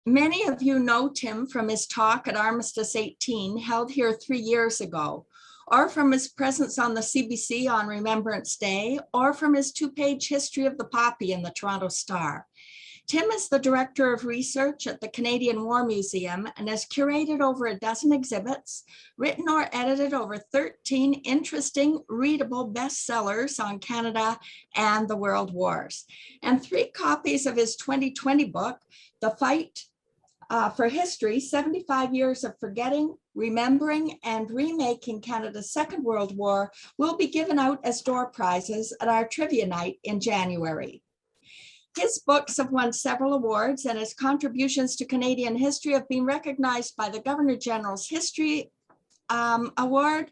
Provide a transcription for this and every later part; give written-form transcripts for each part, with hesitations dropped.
Many of you know Tim from his talk at Armistice 18, held here 3 years ago, or from his presence on the CBC on Remembrance Day, or from his 2-page history of the poppy in the Toronto Star. Tim is the Director of Research at the Canadian War Museum and has curated over a dozen exhibits, written or edited over 13 interesting, readable bestsellers on Canada and the World Wars, and 3 copies of his 2020 book, The Fight for History, 75 Years of Forgetting, Remembering, and Remaking Canada's Second World War, will be given out as door prizes at our trivia night in January. His books have won several awards, and his contributions to Canadian history have been recognized by the Governor-General's History Award,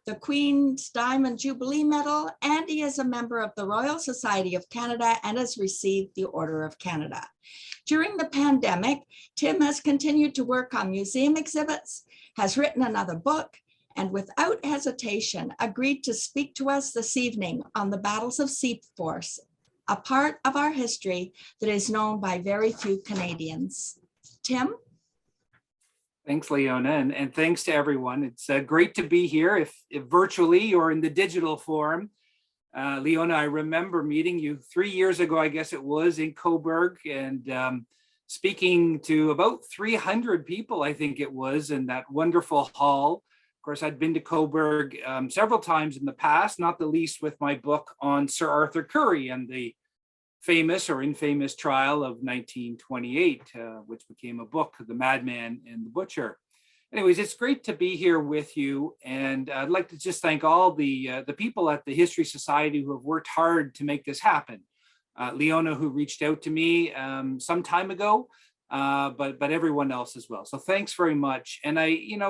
the Queen's Diamond Jubilee Medal, and he is a member of the Royal Society of Canada and has received the Order of Canada. During the pandemic, Tim has continued to work on museum exhibits, has written another book, and without hesitation agreed to speak to us this evening on the battles of Seaforth, a part of our history that is known by very few Canadians. Tim? Thanks, Leona, and thanks to everyone. It's great to be here, if virtually or in the digital form. Leona, I remember meeting you 3 years ago, I guess it was, in Cobourg, and speaking to about 300 people, I think it was, in that wonderful hall. Of course, I'd been to Cobourg several times in the past, not the least with my book on Sir Arthur Currie and the famous or infamous trial of 1928, which became a book, The Madman and the Butcher. Anyways, it's great to be here with you, and I'd like to just thank all the people at the History Society who have worked hard to make this happen. Leona, who reached out to me some time ago, but everyone else as well. So thanks very much. And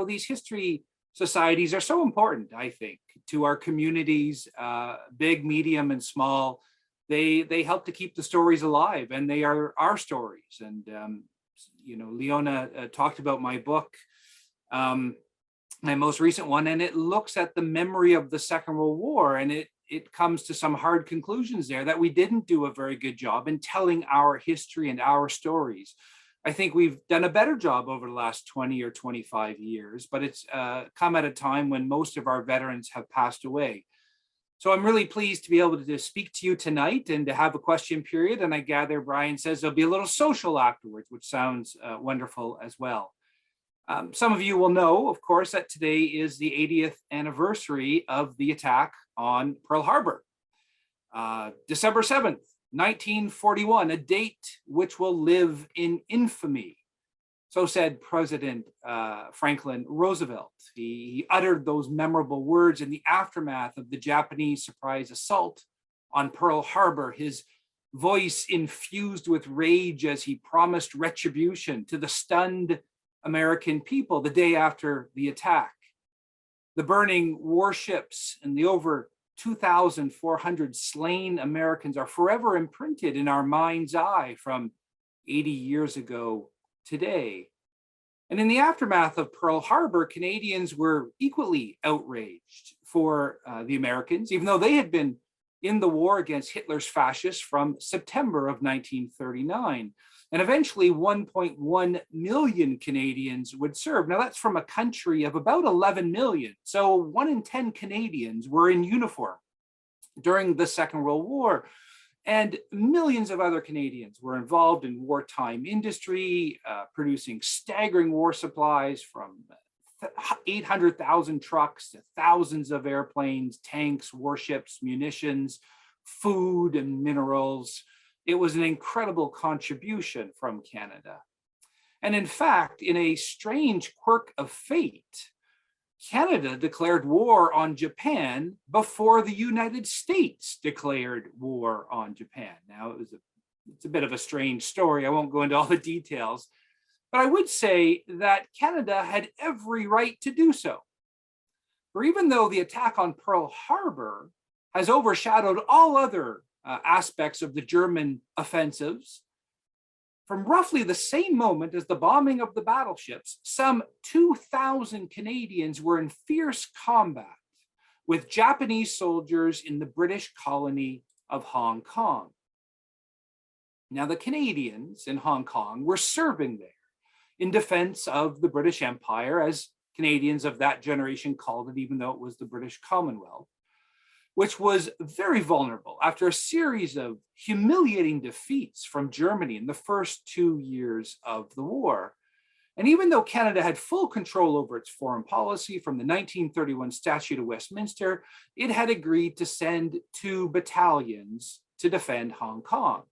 these history societies are so important, I think, to our communities, big, medium, and small. They help to keep the stories alive, and they are our stories. And Leona talked about my book, my most recent one, and it looks at the memory of the Second World War, and it comes to some hard conclusions there that we didn't do a very good job in telling our history and our stories. I think we've done a better job over the last 20 or 25 years, but it's come at a time when most of our veterans have passed away. So I'm really pleased to be able to speak to you tonight and to have a question period. And I gather Brian says there'll be a little social afterwards, which sounds wonderful as well. Some of you will know, of course, that today is the 80th anniversary of the attack on Pearl Harbor. December 7th, 1941, a date which will live in infamy. So said President Franklin Roosevelt. He uttered those memorable words in the aftermath of the Japanese surprise assault on Pearl Harbor, his voice infused with rage as he promised retribution to the stunned American people the day after the attack. The burning warships and the over 2,400 slain Americans are forever imprinted in our mind's eye from 80 years ago today. And in the aftermath of Pearl Harbor, Canadians were equally outraged for the Americans, even though they had been in the war against Hitler's fascists from September of 1939. And eventually 1.1 million Canadians would serve. Now that's from a country of about 11 million. So 1 in 10 Canadians were in uniform during the Second World War. And millions of other Canadians were involved in wartime industry, producing staggering war supplies from 800,000 trucks to thousands of airplanes, tanks, warships, munitions, food, and minerals. It was an incredible contribution from Canada. And in fact, in a strange quirk of fate, Canada declared war on Japan before the United States declared war on Japan. Now, it's a bit of a strange story. I won't go into all the details, but I would say that Canada had every right to do so. For even though the attack on Pearl Harbor has overshadowed all other aspects of the German offensives, from roughly the same moment as the bombing of the battleships, some 2,000 Canadians were in fierce combat with Japanese soldiers in the British colony of Hong Kong. Now, the Canadians in Hong Kong were serving there, in defense of the British Empire, as Canadians of that generation called it, even though it was the British Commonwealth, which was very vulnerable after a series of humiliating defeats from Germany in the first 2 years of the war. And even though Canada had full control over its foreign policy from the 1931 Statute of Westminster, it had agreed to send 2 battalions to defend Hong Kong.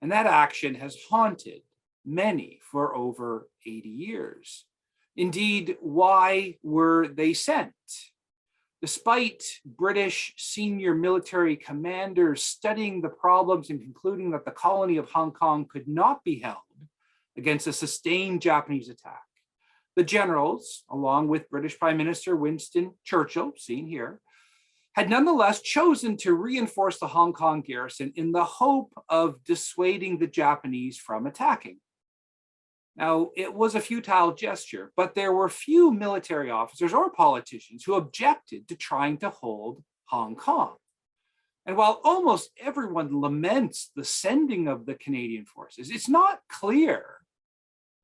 And that action has haunted many for over 80 years. Indeed, why were they sent? Despite British senior military commanders studying the problems and concluding that the colony of Hong Kong could not be held against a sustained Japanese attack, the generals, along with British Prime Minister Winston Churchill, seen here, had nonetheless chosen to reinforce the Hong Kong garrison in the hope of dissuading the Japanese from attacking. Now, it was a futile gesture, but there were few military officers or politicians who objected to trying to hold Hong Kong. And while almost everyone laments the sending of the Canadian forces, it's not clear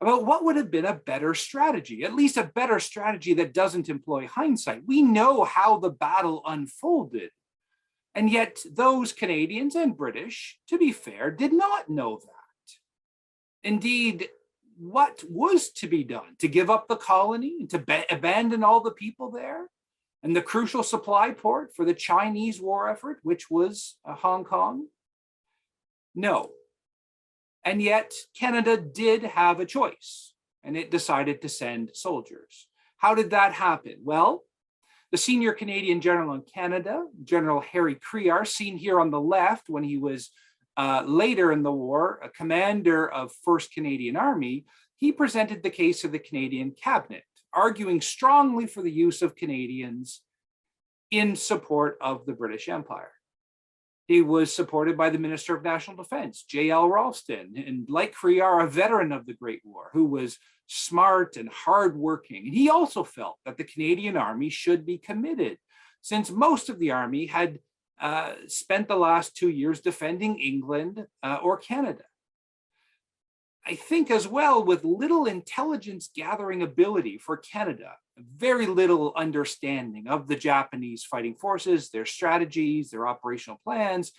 about what would have been a better strategy, at least a better strategy that doesn't employ hindsight. We know how the battle unfolded, and yet those Canadians and British, to be fair, did not know that. Indeed, what was to be done? To give up the colony and to abandon all the people there and the crucial supply port for the Chinese war effort, which was Hong Kong? No. And yet Canada did have a choice, and it decided to send soldiers. How did that happen? Well, the senior Canadian general in Canada, General Harry Crear, seen here on the left when he was later in the war, a commander of 1st Canadian Army, he presented the case of the Canadian cabinet, arguing strongly for the use of Canadians in support of the British Empire. He was supported by the Minister of National Defense, J.L. Ralston, and like Crear, a veteran of the Great War, who was smart and hardworking. And he also felt that the Canadian Army should be committed, since most of the Army had spent the last 2 years defending England or Canada. I think as well, with little intelligence gathering ability for Canada, very little understanding of the Japanese fighting forces, their strategies, their operational plans,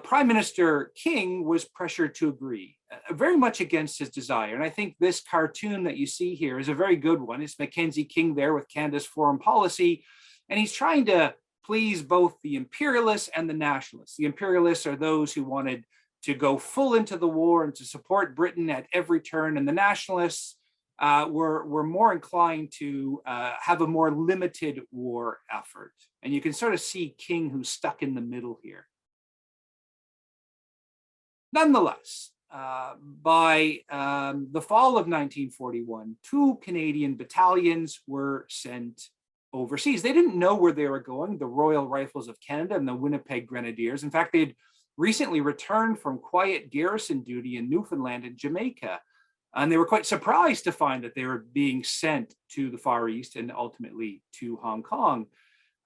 Prime Minister King was pressured to agree, very much against his desire. And I think this cartoon that you see here is a very good one. It's Mackenzie King there with Canada's foreign policy, and he's trying to please both the imperialists and the nationalists. The imperialists are those who wanted to go full into the war and to support Britain at every turn, and the nationalists were more inclined to have a more limited war effort. And you can sort of see King, who's stuck in the middle here. Nonetheless, by the fall of 1941, 2 Canadian battalions were sent overseas. They didn't know where they were going, the Royal Rifles of Canada and the Winnipeg Grenadiers. In fact, they'd recently returned from quiet garrison duty in Newfoundland and Jamaica, and they were quite surprised to find that they were being sent to the Far East and ultimately to Hong Kong.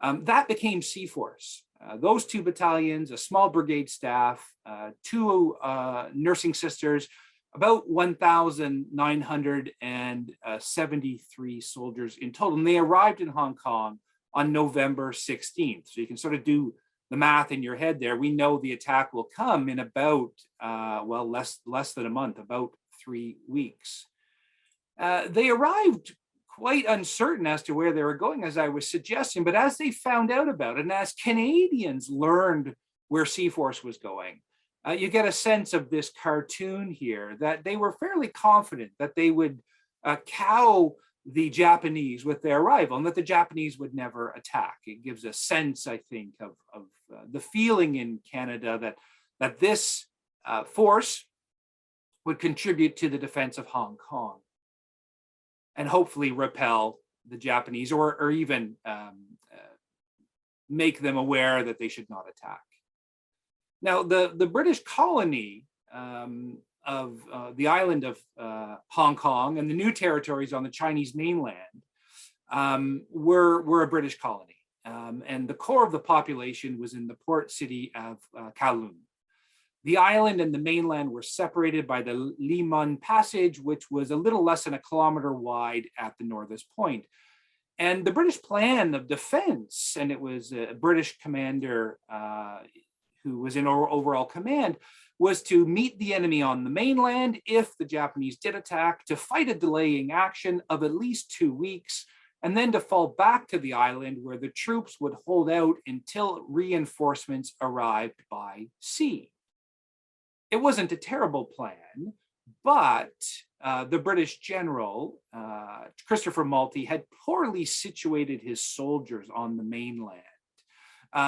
That became Seaforce. Those 2 battalions, a small brigade staff, 2 nursing sisters, about 1,973 soldiers in total. And they arrived in Hong Kong on November 16th. So you can sort of do the math in your head there. We know the attack will come in about, less than a month, about 3 weeks. They arrived quite uncertain as to where they were going, as I was suggesting, but as they found out about it, and as Canadians learned where Seaforce was going, you get a sense of this cartoon here that they were fairly confident that they would cow the Japanese with their arrival and that the Japanese would never attack. It gives a sense, I think, of the feeling in Canada that this force would contribute to the defense of Hong Kong and hopefully repel the Japanese or even make them aware that they should not attack. Now, the British colony of the island of Hong Kong and the new territories on the Chinese mainland were a British colony. And the core of the population was in the port city of Kowloon. The island and the mainland were separated by the Limon Passage, which was a little less than a kilometer wide at the northern point. And the British plan of defense, and it was a British commander who was in overall command, was to meet the enemy on the mainland if the Japanese did attack, to fight a delaying action of at least 2 weeks, and then to fall back to the island where the troops would hold out until reinforcements arrived by sea. It wasn't a terrible plan, but the British general, Christopher Malty, had poorly situated his soldiers on the mainland.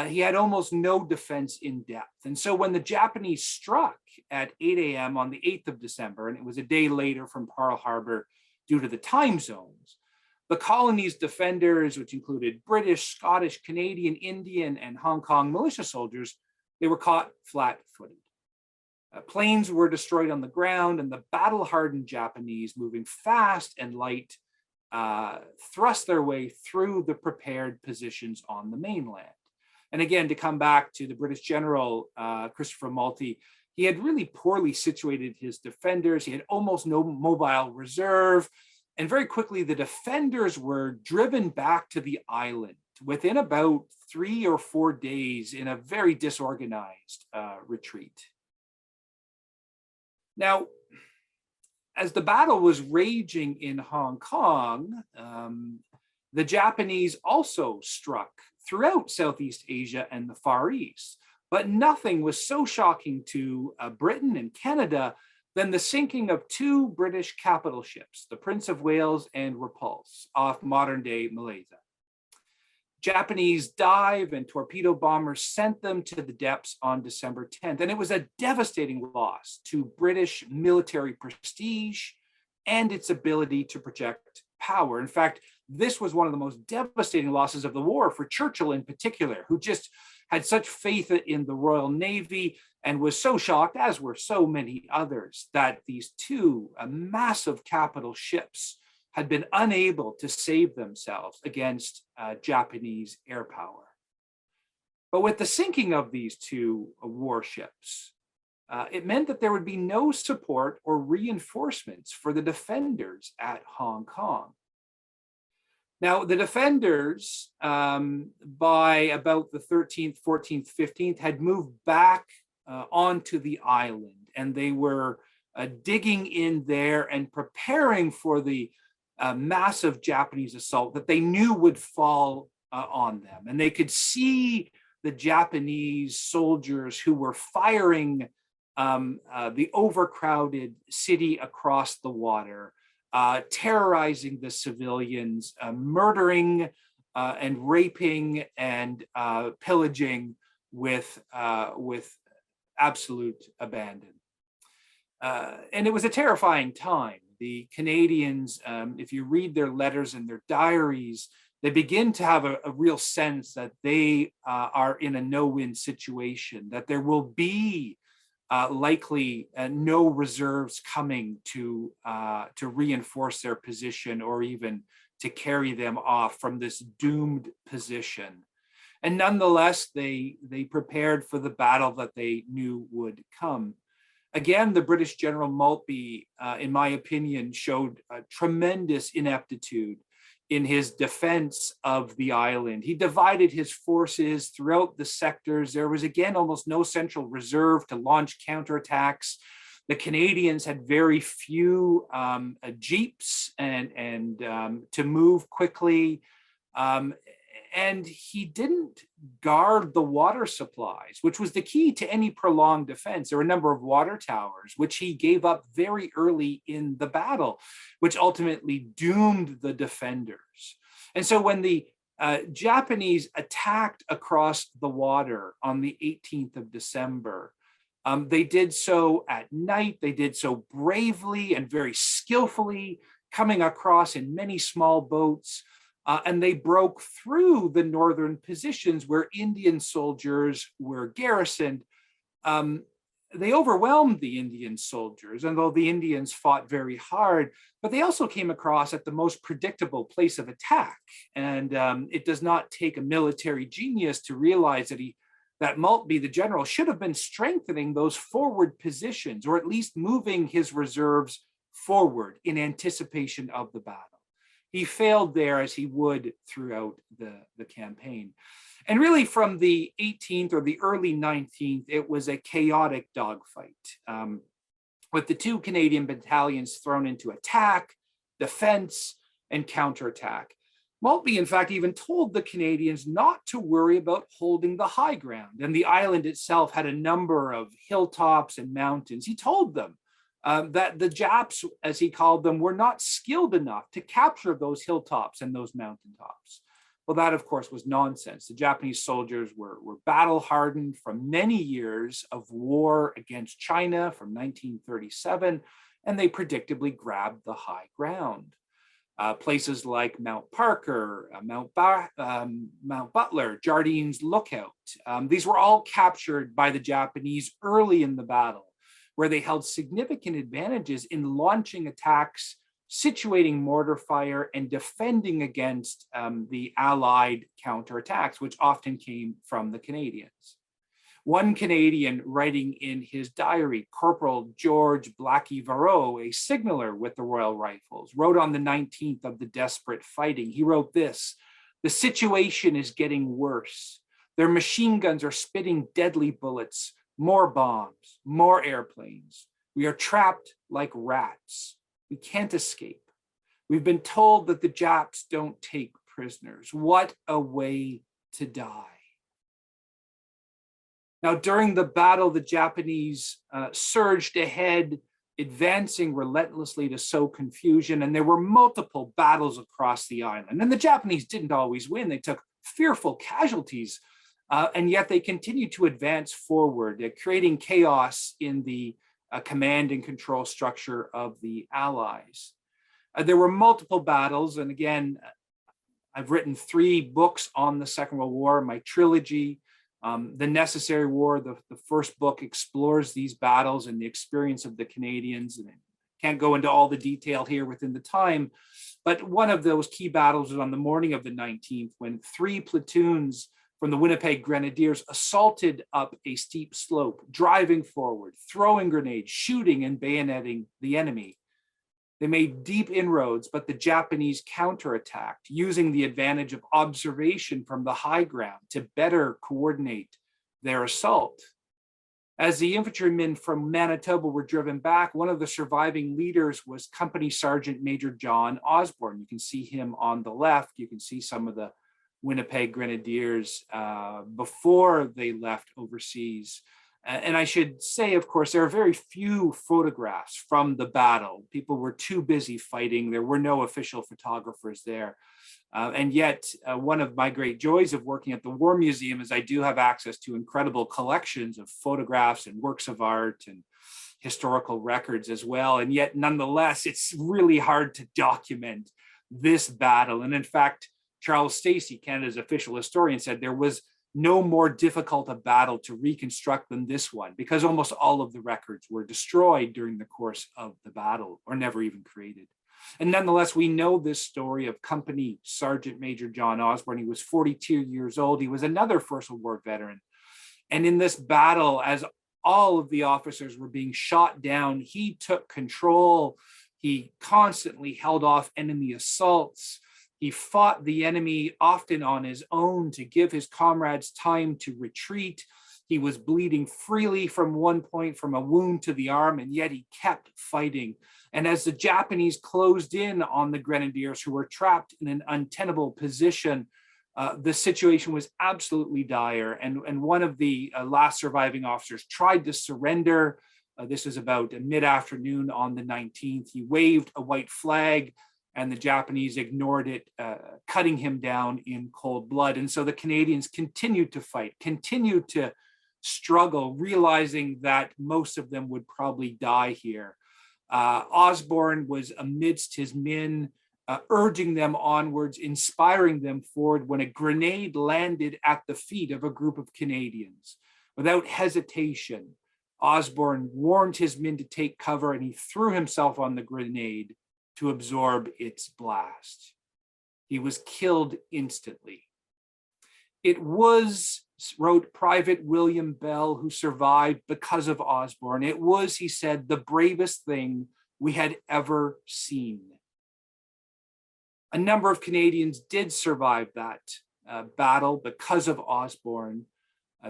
He had almost no defense in depth. And so when the Japanese struck at 8 a.m. on the 8th of December, and it was a day later from Pearl Harbor due to the time zones, the colony's defenders, which included British, Scottish, Canadian, Indian, and Hong Kong militia soldiers, they were caught flat-footed. Planes were destroyed on the ground, and the battle-hardened Japanese, moving fast and light, thrust their way through the prepared positions on the mainland. And again, to come back to the British general, Christopher Malty, he had really poorly situated his defenders. He had almost no mobile reserve. And very quickly, the defenders were driven back to the island within about 3 or 4 days in a very disorganized retreat. Now, as the battle was raging in Hong Kong, the Japanese also struck throughout Southeast Asia and the Far East. But nothing was so shocking to Britain and Canada than the sinking of 2 British capital ships, the Prince of Wales and Repulse, off modern-day Malaysia. Japanese dive and torpedo bombers sent them to the depths on December 10th, and it was a devastating loss to British military prestige and its ability to project power. In fact, this was one of the most devastating losses of the war for Churchill in particular, who just had such faith in the Royal Navy and was so shocked, as were so many others, that these 2 massive capital ships had been unable to save themselves against Japanese air power. But with the sinking of these 2 warships, it meant that there would be no support or reinforcements for the defenders at Hong Kong. Now, the defenders, by about the 13th, 14th, 15th, had moved back onto the island, and they were digging in there and preparing for the massive Japanese assault that they knew would fall on them. And they could see the Japanese soldiers who were firing the overcrowded city across the water, terrorizing the civilians, murdering and raping and pillaging with absolute abandon. And it was a terrifying time. The Canadians, if you read their letters and their diaries, they begin to have a real sense that they are in a no-win situation, that there will be likely no reserves coming to reinforce their position or even to carry them off from this doomed position. And nonetheless, they prepared for the battle that they knew would come. Again, the British General Maltby, in my opinion, showed a tremendous ineptitude in his defense of the island. He divided his forces throughout the sectors. There was, again, almost no central reserve to launch counterattacks. The Canadians had very few jeeps and to move quickly. And he didn't guard the water supplies, which was the key to any prolonged defense. There were a number of water towers, which he gave up very early in the battle, which ultimately doomed the defenders. And so when the Japanese attacked across the water on the 18th of December, they did so at night. They did so bravely and very skillfully, coming across in many small boats. And they broke through the northern positions where Indian soldiers were garrisoned. They overwhelmed the Indian soldiers, and though the Indians fought very hard, but they also came across at the most predictable place of attack. And it does not take a military genius to realize that that Maltby, the general, should have been strengthening those forward positions, or at least moving his reserves forward in anticipation of the battle. He failed there, as he would throughout the campaign. And really from the 18th or the early 19th, it was a chaotic dogfight, with the two Canadian battalions thrown into attack, defense, and counterattack. Maltby, in fact, even told the Canadians not to worry about holding the high ground. And the island itself had a number of hilltops and mountains. He told them that the Japs, as he called them, were not skilled enough to capture those hilltops and those mountaintops. Well, that, of course, was nonsense. The Japanese soldiers were battle hardened from many years of war against China from 1937, and they predictably grabbed the high ground. Places like Mount Parker, Mount Butler, Jardine's Lookout. These were all captured by the Japanese early in the battle, where they held significant advantages in launching attacks, situating mortar fire, and defending against the Allied counterattacks, which often came from the Canadians. One Canadian, writing in his diary, Corporal George Blackie Varro, a signaler with the Royal Rifles, wrote on the 19th of the desperate fighting. He wrote this: "The situation is getting worse. Their machine guns are spitting deadly bullets, more bombs, more airplanes. We are trapped like rats. We can't escape. We've been told that the Japs don't take prisoners. What a way to die." Now, during the battle, the Japanese surged ahead, advancing relentlessly to sow confusion, and there were multiple battles across the island. And the Japanese didn't always win. They took fearful casualties, and yet they continued to advance forward, creating chaos in the command and control structure of the Allies. There were multiple battles, and again, I've written 3 books on the Second World War, my trilogy. The Necessary War, the first book, explores these battles and the experience of the Canadians. And I can't go into all the detail here within the time, but one of those key battles was on the morning of the 19th, when 3 platoons from the Winnipeg Grenadiers assaulted up a steep slope, driving forward, throwing grenades, shooting and bayoneting the enemy. They made deep inroads, but the Japanese counterattacked, using the advantage of observation from the high ground to better coordinate their assault. As the infantrymen from Manitoba were driven back, one of the surviving leaders was Company Sergeant Major John Osborne. You can see him on the left. You can see some of the Winnipeg Grenadiers before they left overseas. And I should say, of course, there are very few photographs from the battle. People were too busy fighting. There were no official photographers there. And yet, one of my great joys of working at the War Museum is I do have access to incredible collections of photographs and works of art and historical records as well. And yet, nonetheless, it's really hard to document this battle. And in fact, Charles Stacey, Canada's official historian, said there was no more difficult a battle to reconstruct than this one, because almost all of the records were destroyed during the course of the battle or never even created. And nonetheless, we know this story of Company Sergeant Major John Osborne. He was 42 years old. He was another First World War veteran. And in this battle, as all of the officers were being shot down, he took control. He constantly held off enemy assaults. He fought the enemy often on his own to give his comrades time to retreat. He was bleeding freely from one point from a wound to the arm, and yet he kept fighting. And as the Japanese closed in on the Grenadiers, who were trapped in an untenable position, the situation was absolutely dire. And one of the last surviving officers tried to surrender. This was about mid-afternoon on the 19th. He waved a white flag, and the Japanese ignored it, cutting him down in cold blood. And so the Canadians continued to fight, continued to struggle, realizing that most of them would probably die here. Osborne was amidst his men, urging them onwards, inspiring them forward, when a grenade landed at the feet of a group of Canadians. Without hesitation, Osborne warned his men to take cover, and he threw himself on the grenade to absorb its blast. He was killed instantly. It was wrote Private William Bell, who survived because of Osborne. It was, he said, the bravest thing we had ever seen. A number of Canadians did survive that battle because of Osborne.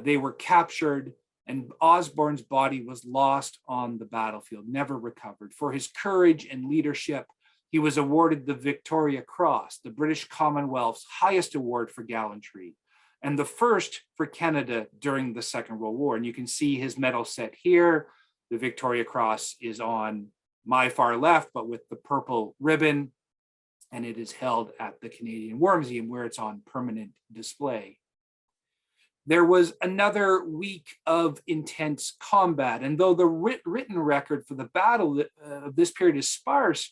They were captured, and Osborne's body was lost on the battlefield, never recovered. For his courage and leadership, he was awarded the Victoria Cross, the British Commonwealth's highest award for gallantry, and the first for Canada during the Second World War. And you can see his medal set here. The Victoria Cross is on my far left, but with the purple ribbon, and it is held at the Canadian War Museum, where it's on permanent display. There was another week of intense combat, and though the written record for the battle of this period is sparse,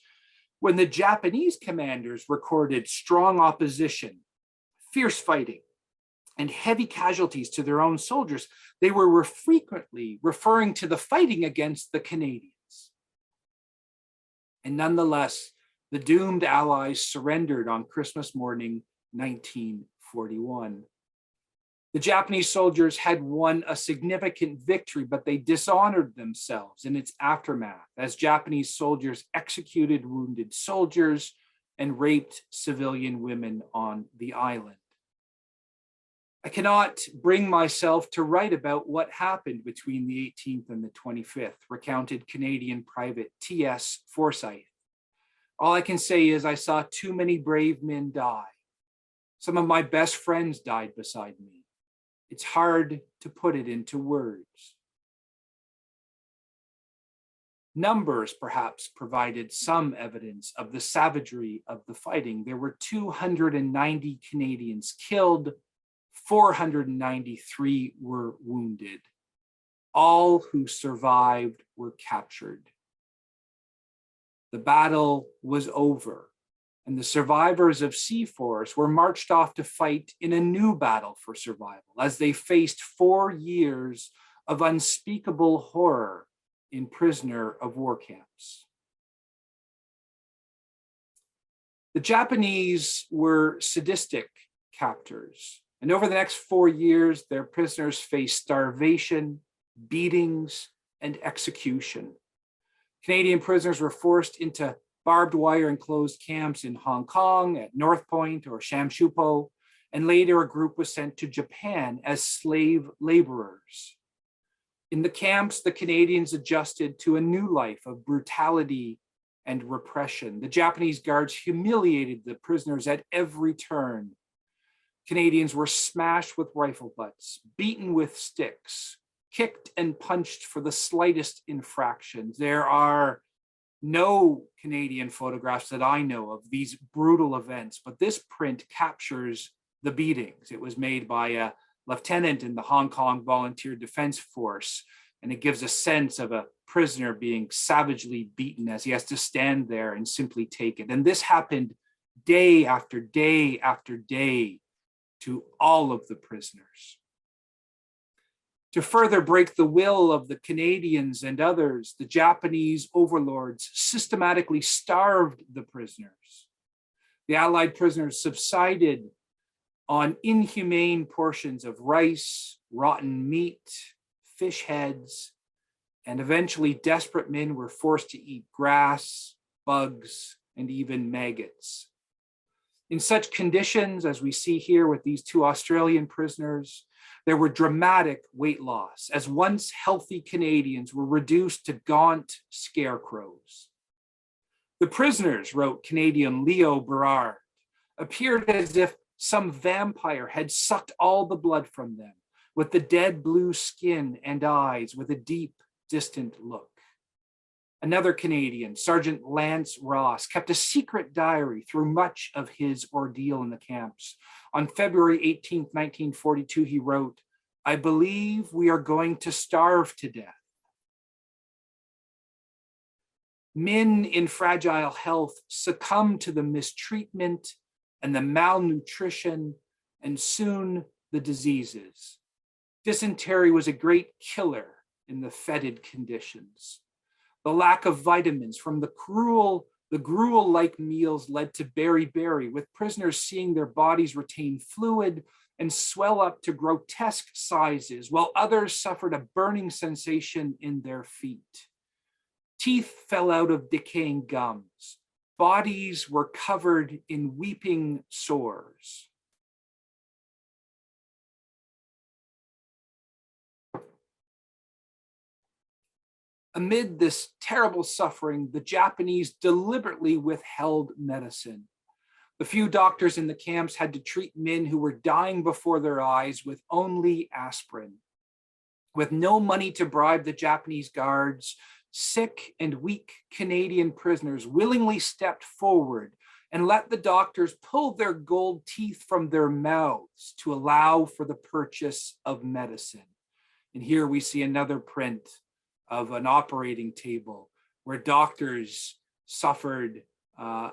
when the Japanese commanders recorded strong opposition, fierce fighting, and heavy casualties to their own soldiers, they were frequently referring to the fighting against the Canadians. And nonetheless, the doomed Allies surrendered on Christmas morning, 1941. The Japanese soldiers had won a significant victory, but they dishonored themselves in its aftermath as Japanese soldiers executed wounded soldiers and raped civilian women on the island. I cannot bring myself to write about what happened between the 18th and the 25th, recounted Canadian Private T.S. Forsyth. All I can say is I saw too many brave men die. Some of my best friends died beside me. It's hard to put it into words. Numbers perhaps provided some evidence of the savagery of the fighting. There were 290 Canadians killed, 493 were wounded. All who survived were captured. The battle was over, and the survivors of C-Force were marched off to fight in a new battle for survival as they faced 4 years of unspeakable horror in prisoner of war camps. The Japanese were sadistic captors, and over the next 4 years, their prisoners faced starvation, beatings, and execution. Canadian prisoners were forced into barbed wire enclosed camps in Hong Kong, at North Point or Shamshupo, and later a group was sent to Japan as slave laborers. In the camps, the Canadians adjusted to a new life of brutality and repression. The Japanese guards humiliated the prisoners at every turn. Canadians were smashed with rifle butts, beaten with sticks, kicked and punched for the slightest infractions. There are no Canadian photographs that I know of these brutal events, but this print captures the beatings. It was made by a lieutenant in the Hong Kong Volunteer Defense Force, and it gives a sense of a prisoner being savagely beaten as he has to stand there and simply take it. And this happened day after day after day to all of the prisoners. To further break the will of the Canadians and others, the Japanese overlords systematically starved the prisoners. The Allied prisoners subsided on inhumane portions of rice, rotten meat, fish heads, and eventually desperate men were forced to eat grass, bugs, and even maggots. In such conditions, as we see here with these 2 Australian prisoners, there were dramatic weight loss, as once healthy Canadians were reduced to gaunt scarecrows. The prisoners, wrote Canadian Leo Berard, appeared as if some vampire had sucked all the blood from them, with the dead blue skin and eyes with a deep, distant look. Another Canadian, Sergeant Lance Ross, kept a secret diary through much of his ordeal in the camps. On February 18, 1942, he wrote, "I believe we are going to starve to death." Men in fragile health succumbed to the mistreatment and the malnutrition and soon the diseases. Dysentery was a great killer in the fetid conditions. The lack of vitamins from the gruel-like meals led to beriberi, with prisoners seeing their bodies retain fluid and swell up to grotesque sizes, while others suffered a burning sensation in their feet. Teeth fell out of decaying gums. Bodies were covered in weeping sores. Amid this terrible suffering, the Japanese deliberately withheld medicine. The few doctors in the camps had to treat men who were dying before their eyes with only aspirin. With no money to bribe the Japanese guards, sick and weak Canadian prisoners willingly stepped forward and let the doctors pull their gold teeth from their mouths to allow for the purchase of medicine. And here we see another print of an operating table where doctors suffered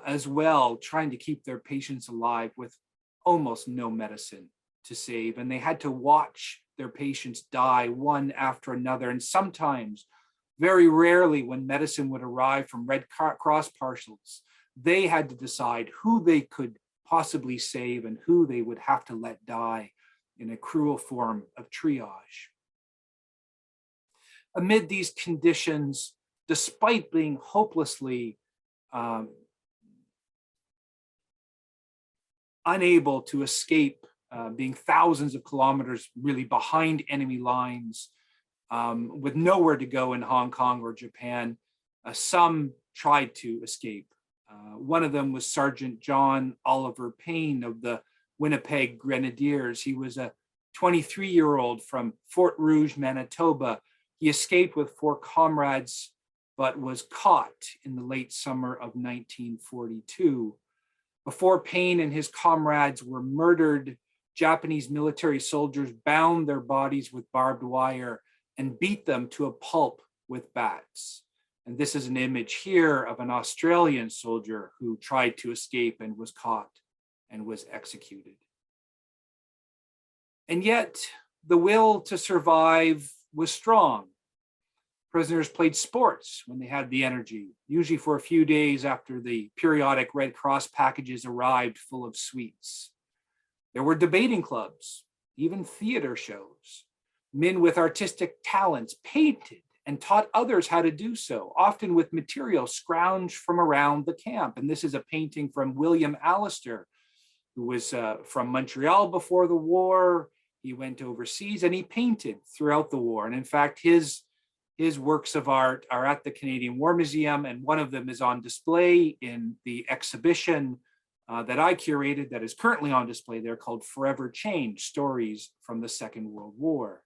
as well, trying to keep their patients alive with almost no medicine to save. And they had to watch their patients die one after another. And sometimes, very rarely, when medicine would arrive from Red Cross parcels, they had to decide who they could possibly save and who they would have to let die in a cruel form of triage. Amid these conditions, despite being hopelessly unable to escape being thousands of kilometers really behind enemy lines, with nowhere to go in Hong Kong or Japan, some tried to escape. One of them was Sergeant John Oliver Payne of the Winnipeg Grenadiers. He was a 23-year-old from Fort Rouge, Manitoba. He escaped with 4 comrades, but was caught in the late summer of 1942. Before Payne and his comrades were murdered, Japanese military soldiers bound their bodies with barbed wire and beat them to a pulp with bats. And this is an image here of an Australian soldier who tried to escape and was caught and was executed. And yet, the will to survive was strong. Prisoners played sports when they had the energy, usually for a few days after the periodic Red Cross packages arrived full of sweets. There were debating clubs, even theater shows. Men with artistic talents painted and taught others how to do so, often with material scrounged from around the camp. And this is a painting from William Allister, who was from Montreal before the war. He went overseas and he painted throughout the war. And in fact, his works of art are at the Canadian War Museum, and one of them is on display in the exhibition that I curated that is currently on display there, called Forever Changed: Stories from the Second World War.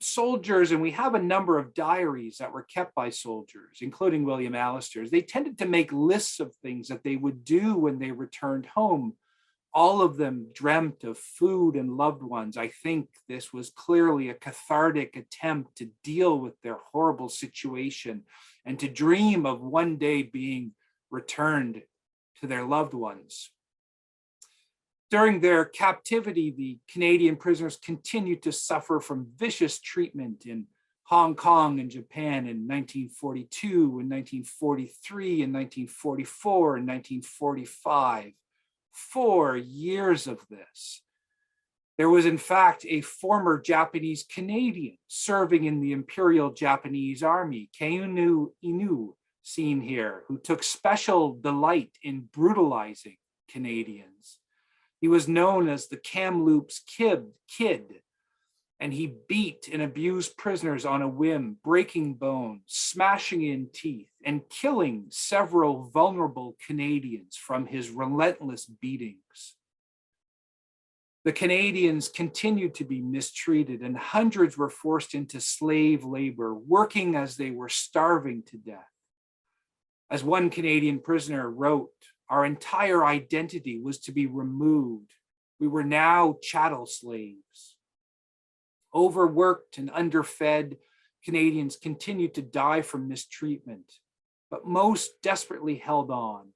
Soldiers, and we have a number of diaries that were kept by soldiers, including William Allister's, they tended to make lists of things that they would do when they returned home. All of them dreamt of food and loved ones. I think this was clearly a cathartic attempt to deal with their horrible situation and to dream of one day being returned to their loved ones. During their captivity, the Canadian prisoners continued to suffer from vicious treatment in Hong Kong and Japan in 1942, in 1943, in 1944, and 1945. 4 years of this. There was, in fact, a former Japanese Canadian serving in the Imperial Japanese Army, Keunu Inu, seen here, who took special delight in brutalizing Canadians. He was known as the Kamloops Kid, and he beat and abused prisoners on a whim, breaking bones, smashing in teeth, and killing several vulnerable Canadians from his relentless beatings. The Canadians continued to be mistreated, and hundreds were forced into slave labor, working as they were starving to death. As one Canadian prisoner wrote, "Our entire identity was to be removed. We were now chattel slaves." Overworked and underfed, Canadians continued to die from mistreatment, but most desperately held on.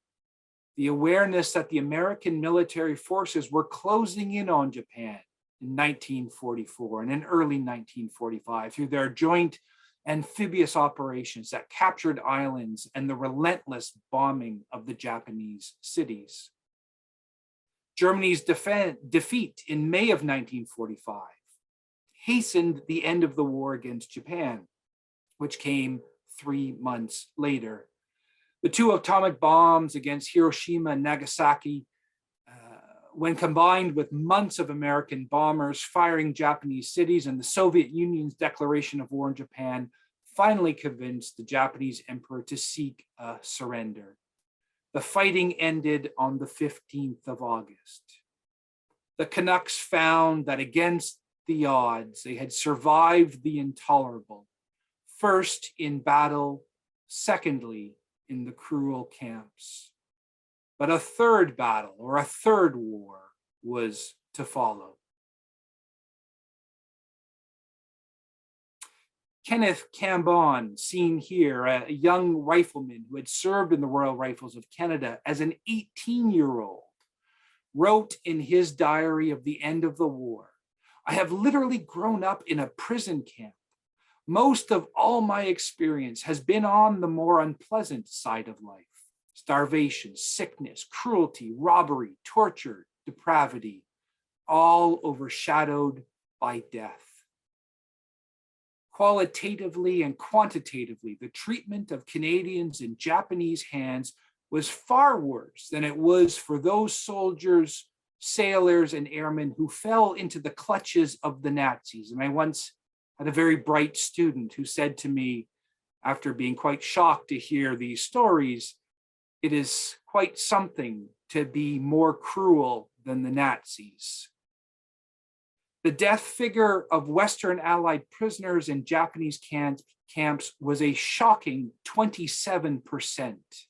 The awareness that the American military forces were closing in on Japan in 1944 and in early 1945 through their joint amphibious operations that captured islands and the relentless bombing of the Japanese cities. Germany's defeat in May of 1945 hastened the end of the war against Japan, which came 3 months later. The 2 atomic bombs against Hiroshima and Nagasaki, when combined with months of American bombers firing Japanese cities and the Soviet Union's declaration of war on Japan, finally convinced the Japanese emperor to seek a surrender. The fighting ended on the 15th of August. The Canucks found that against the odds, they had survived the intolerable, first in battle, secondly in the cruel camps. But a third battle or a third war was to follow. Kenneth Cambon, seen here, a young rifleman who had served in the Royal Rifles of Canada as an 18-year-old, wrote in his diary of the end of the war, "I have literally grown up in a prison camp. Most of all my experience has been on the more unpleasant side of life. Starvation, sickness, cruelty, robbery, torture, depravity, all overshadowed by death. Qualitatively and quantitatively, the treatment of Canadians in Japanese hands was far worse than it was for those soldiers, sailors, and airmen who fell into the clutches of the Nazis." And I once had a very bright student who said to me, after being quite shocked to hear these stories, "It is quite something to be more cruel than the Nazis." The death figure of Western Allied prisoners in Japanese camps was a shocking 27%,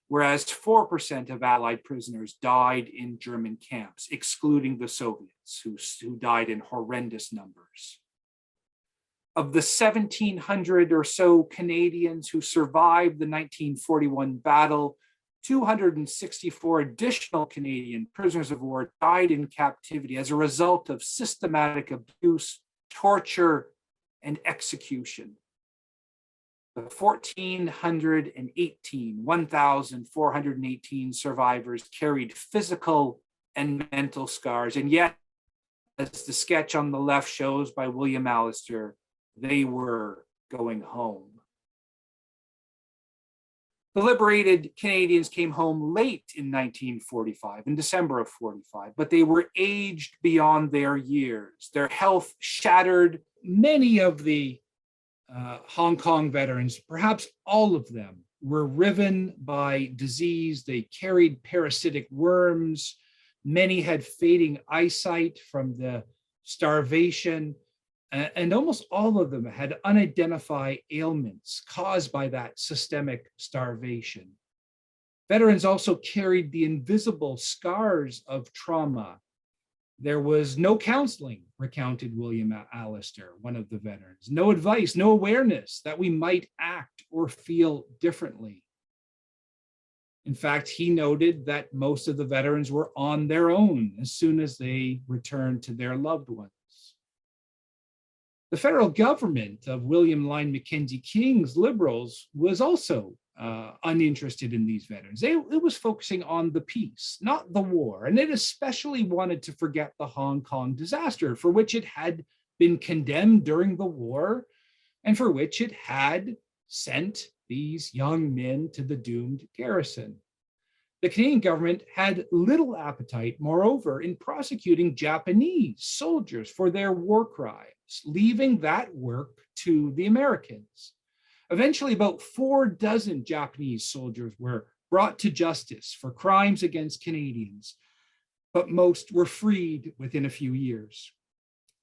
whereas 4% of Allied prisoners died in German camps, excluding the Soviets, who died in horrendous numbers. Of the 1,700 or so Canadians who survived the 1941 battle, 264 additional Canadian prisoners of war died in captivity as a result of systematic abuse, torture, and execution. The 1,418 survivors carried physical and mental scars, and yet, as the sketch on the left shows by William Allister, they were going home. The liberated Canadians came home late in 1945, in December of 45, but they were aged beyond their years. Their health shattered. Many of the Hong Kong veterans, perhaps all of them, were riven by disease. They carried parasitic worms. Many had fading eyesight from the starvation. And almost all of them had unidentified ailments caused by that systemic starvation. Veterans also carried the invisible scars of trauma. There was no counseling, recounted William Allister, one of the veterans. No advice, no awareness that we might act or feel differently. In fact, he noted that most of the veterans were on their own as soon as they returned to their loved ones. The federal government of William Lyon Mackenzie King's Liberals was also uninterested in these veterans. It was focusing on the peace, not the war. And it especially wanted to forget the Hong Kong disaster, for which it had been condemned during the war and for which it had sent these young men to the doomed garrison. The Canadian government had little appetite, moreover, in prosecuting Japanese soldiers for their war crimes, leaving that work to the Americans. Eventually, about 4 dozen Japanese soldiers were brought to justice for crimes against Canadians, but most were freed within a few years.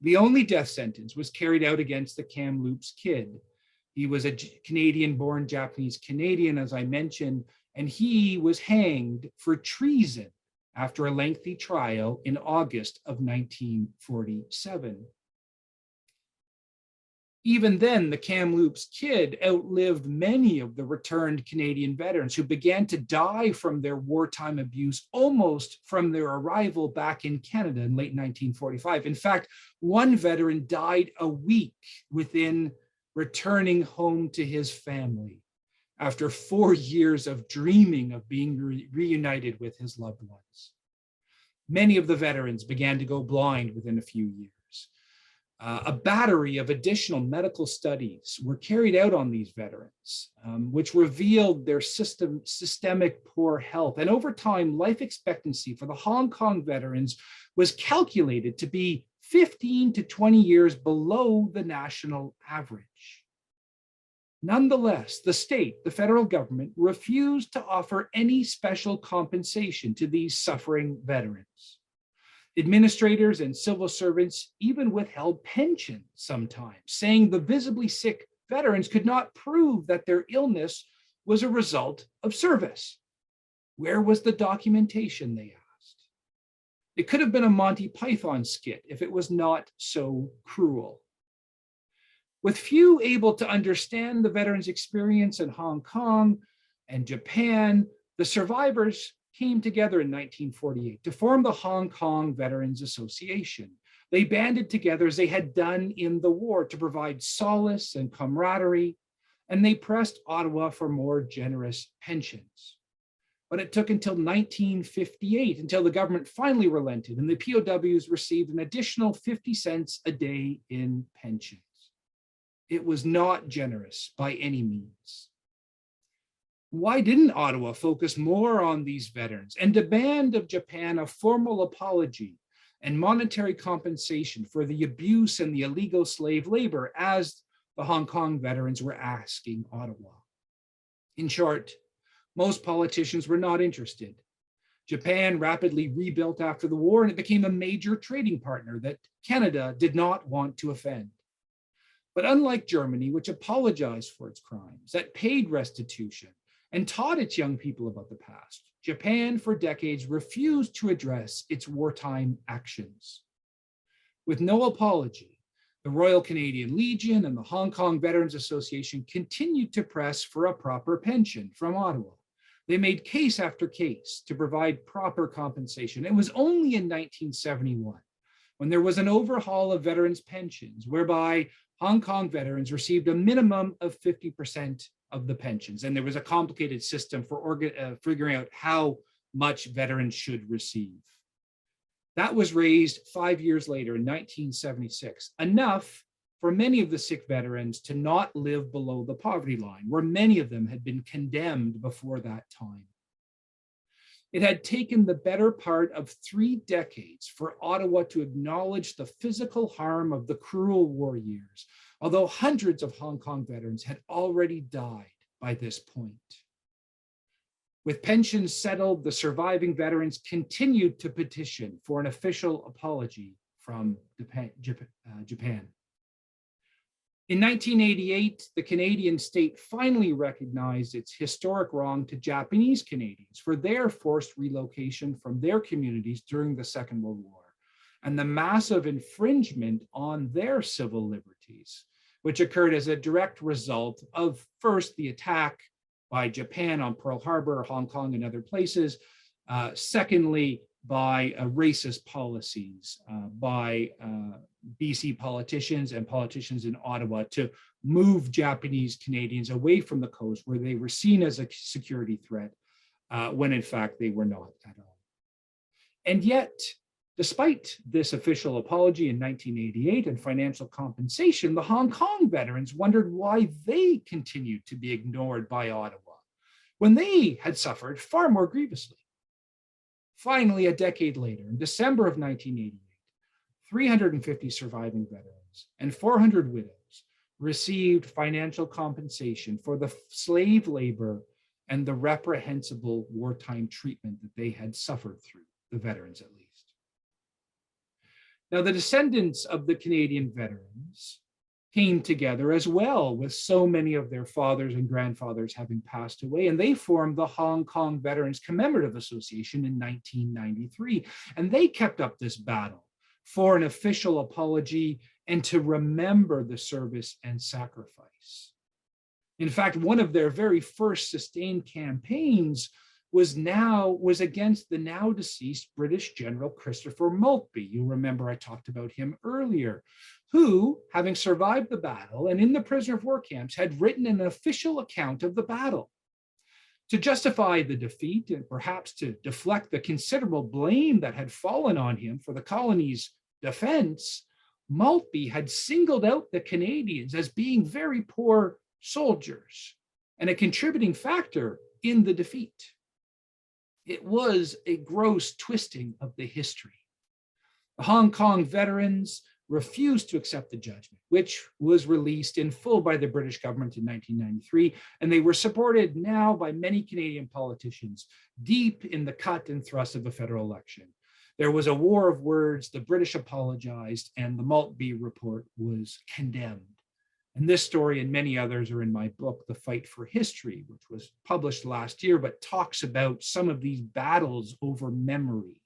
The only death sentence was carried out against the Kamloops Kid. He was a Canadian-born Japanese Canadian, as I mentioned, and he was hanged for treason after a lengthy trial in August of 1947. Even then, the Kamloops Kid outlived many of the returned Canadian veterans who began to die from their wartime abuse almost from their arrival back in Canada in late 1945. In fact, one veteran died a week within returning home to his family after 4 years of dreaming of being reunited with his loved ones. Many of the veterans began to go blind within a few years. A battery of additional medical studies were carried out on these veterans, which revealed their systemic poor health. And over time, life expectancy for the Hong Kong veterans was calculated to be 15 to 20 years below the national average. Nonetheless, the state, the federal government, refused to offer any special compensation to these suffering veterans. Administrators and civil servants even withheld pensions sometimes, saying the visibly sick veterans could not prove that their illness was a result of service. Where was the documentation, they asked? It could have been a Monty Python skit if it was not so cruel. With few able to understand the veterans' experience in Hong Kong and Japan, the survivors came together in 1948 to form the Hong Kong Veterans Association. They banded together as they had done in the war to provide solace and camaraderie, and they pressed Ottawa for more generous pensions. But it took until 1958 until the government finally relented and the POWs received an additional 50 cents a day in pensions. It was not generous by any means. Why didn't Ottawa focus more on these veterans and demand of Japan a formal apology and monetary compensation for the abuse and the illegal slave labor as the Hong Kong veterans were asking Ottawa? In short, most politicians were not interested. Japan rapidly rebuilt after the war, and it became a major trading partner that Canada did not want to offend. But unlike Germany, which apologized for its crimes, that paid restitution, and taught its young people about the past, Japan for decades refused to address its wartime actions. With no apology, the Royal Canadian Legion and the Hong Kong Veterans Association continued to press for a proper pension from Ottawa. They made case after case to provide proper compensation. It was only in 1971, when there was an overhaul of veterans' pensions, whereby Hong Kong veterans received a minimum of 50% of the pensions. And there was a complicated system for figuring out how much veterans should receive. That was raised 5 years later in 1976, enough for many of the sick veterans to not live below the poverty line, where many of them had been condemned before that time. It had taken the better part of 3 decades for Ottawa to acknowledge the physical harm of the cruel war years, although hundreds of Hong Kong veterans had already died by this point. With pensions settled, the surviving veterans continued to petition for an official apology from Japan. In 1988, the Canadian state finally recognized its historic wrong to Japanese Canadians for their forced relocation from their communities during the Second World War and the massive infringement on their civil liberties, which occurred as a direct result of first the attack by Japan on Pearl Harbor, Hong Kong, and other places. Secondly, by racist policies by BC politicians and politicians in Ottawa to move Japanese Canadians away from the coast where they were seen as a security threat when in fact they were not at all. And yet, despite this official apology in 1988 and financial compensation, the Hong Kong veterans wondered why they continued to be ignored by Ottawa when they had suffered far more grievously. Finally, a decade later, in December of 1988, 350 surviving veterans and 400 widows received financial compensation for the slave labor and the reprehensible wartime treatment that they had suffered through, the veterans at least. Now, the descendants of the Canadian veterans came together as well, with so many of their fathers and grandfathers having passed away, and they formed the Hong Kong Veterans Commemorative Association in 1993. And they kept up this battle for an official apology and to remember the service and sacrifice. In fact, one of their very first sustained campaigns was against the now deceased British General Christopher Maltby. You remember I talked about him earlier, who, having survived the battle and in the prisoner of war camps, had written an official account of the battle. To justify the defeat and perhaps to deflect the considerable blame that had fallen on him for the colony's defense, Maltby had singled out the Canadians as being very poor soldiers and a contributing factor in the defeat. It was a gross twisting of the history. The Hong Kong veterans refused to accept the judgment, which was released in full by the British government in 1993, and they were supported now by many Canadian politicians deep in the cut and thrust of a federal election. There was a war of words, the British apologized, and the Maltby report was condemned. And this story and many others are in my book, The Fight for History, which was published last year, but talks about some of these battles over memory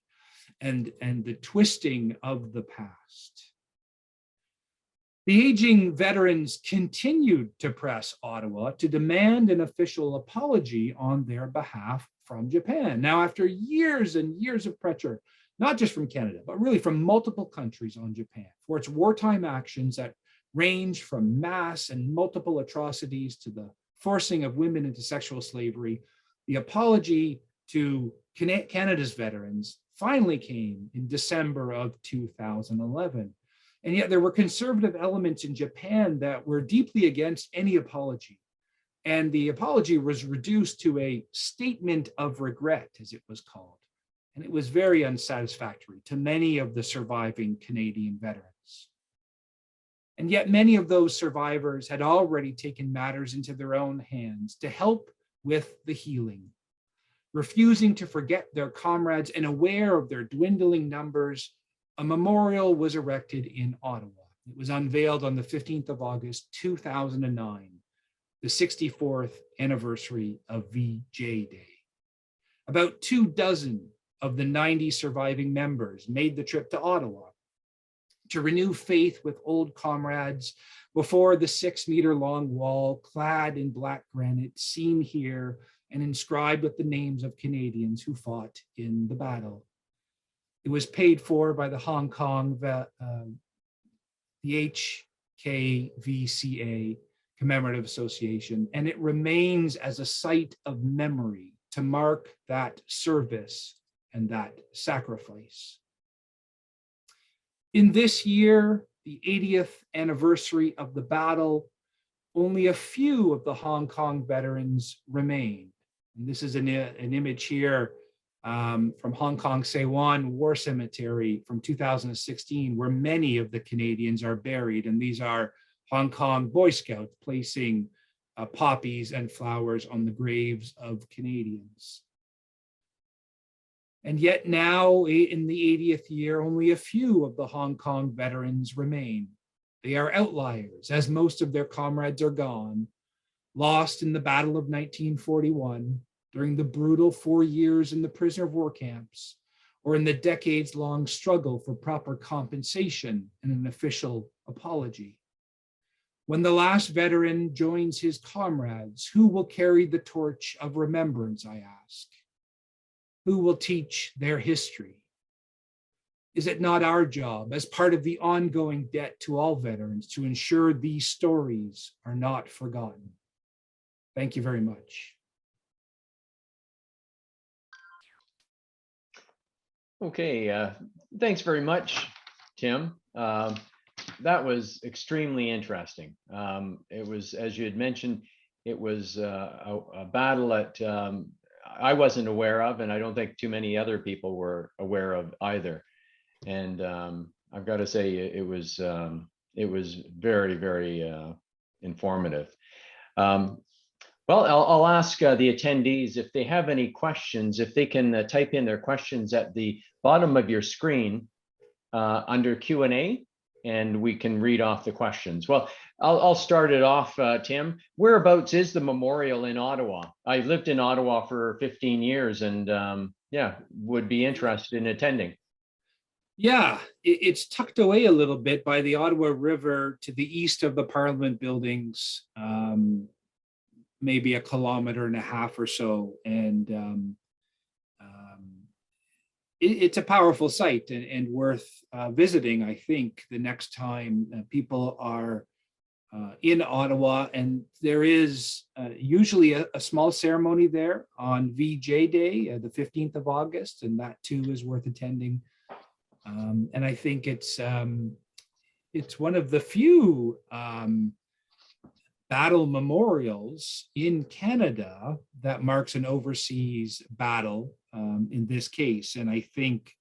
and the twisting of the past. The aging veterans continued to press Ottawa to demand an official apology on their behalf from Japan. Now, after years and years of pressure, not just from Canada, but really from multiple countries on Japan for its wartime actions that range from mass and multiple atrocities to the forcing of women into sexual slavery, the apology to Canada's veterans finally came in December of 2011. And yet there were conservative elements in Japan that were deeply against any apology. And the apology was reduced to a statement of regret, as it was called. And it was very unsatisfactory to many of the surviving Canadian veterans. And yet many of those survivors had already taken matters into their own hands to help with the healing, refusing to forget their comrades and aware of their dwindling numbers. A memorial was erected in Ottawa. It was unveiled on the 15th of August, 2009, the 64th anniversary of VJ Day. About 24 of the 90 surviving members made the trip to Ottawa to renew faith with old comrades before the 6-meter-long wall clad in black granite seen here and inscribed with the names of Canadians who fought in the battle. It was paid for by the Hong Kong, the HKVCA Commemorative Association, and it remains as a site of memory to mark that service and that sacrifice. In this year, the 80th anniversary of the battle, only a few of the Hong Kong veterans remain. And this is an image here from Hong Kong Saiwan War Cemetery from 2016, where many of the Canadians are buried. And these are Hong Kong Boy Scouts placing poppies and flowers on the graves of Canadians. And yet now, in the 80th year, only a few of the Hong Kong veterans remain. They are outliers, as most of their comrades are gone, lost in the Battle of 1941, during the brutal 4 years in the prisoner of war camps, or in the decades-long struggle for proper compensation and an official apology. When the last veteran joins his comrades, who will carry the torch of remembrance, I ask? Who will teach their history? Is it not our job, as part of the ongoing debt to all veterans, to ensure these stories are not forgotten? Thank you very much. Okay, thanks very much, Tim. That was extremely interesting. It was, as you had mentioned, it was a battle that I wasn't aware of, and I don't think too many other people were aware of either. And I've got to say, it was very, very informative. Well, I'll ask the attendees if they have any questions, if they can type in their questions at the bottom of your screen under Q&A, and we can read off the questions. Well, I'll start it off, Tim. Whereabouts is the memorial in Ottawa? I lived in Ottawa for 15 years and yeah, would be interested in attending. Yeah, it's tucked away a little bit by the Ottawa River to the east of the Parliament buildings, maybe 1.5 kilometers or so. And it's a powerful site and worth visiting, I think, the next time people are in Ottawa, and there is usually a small ceremony there on VJ Day, the 15th of August, and that too is worth attending. And I think it's one of the few battle memorials in Canada that marks an overseas battle in this case. And I think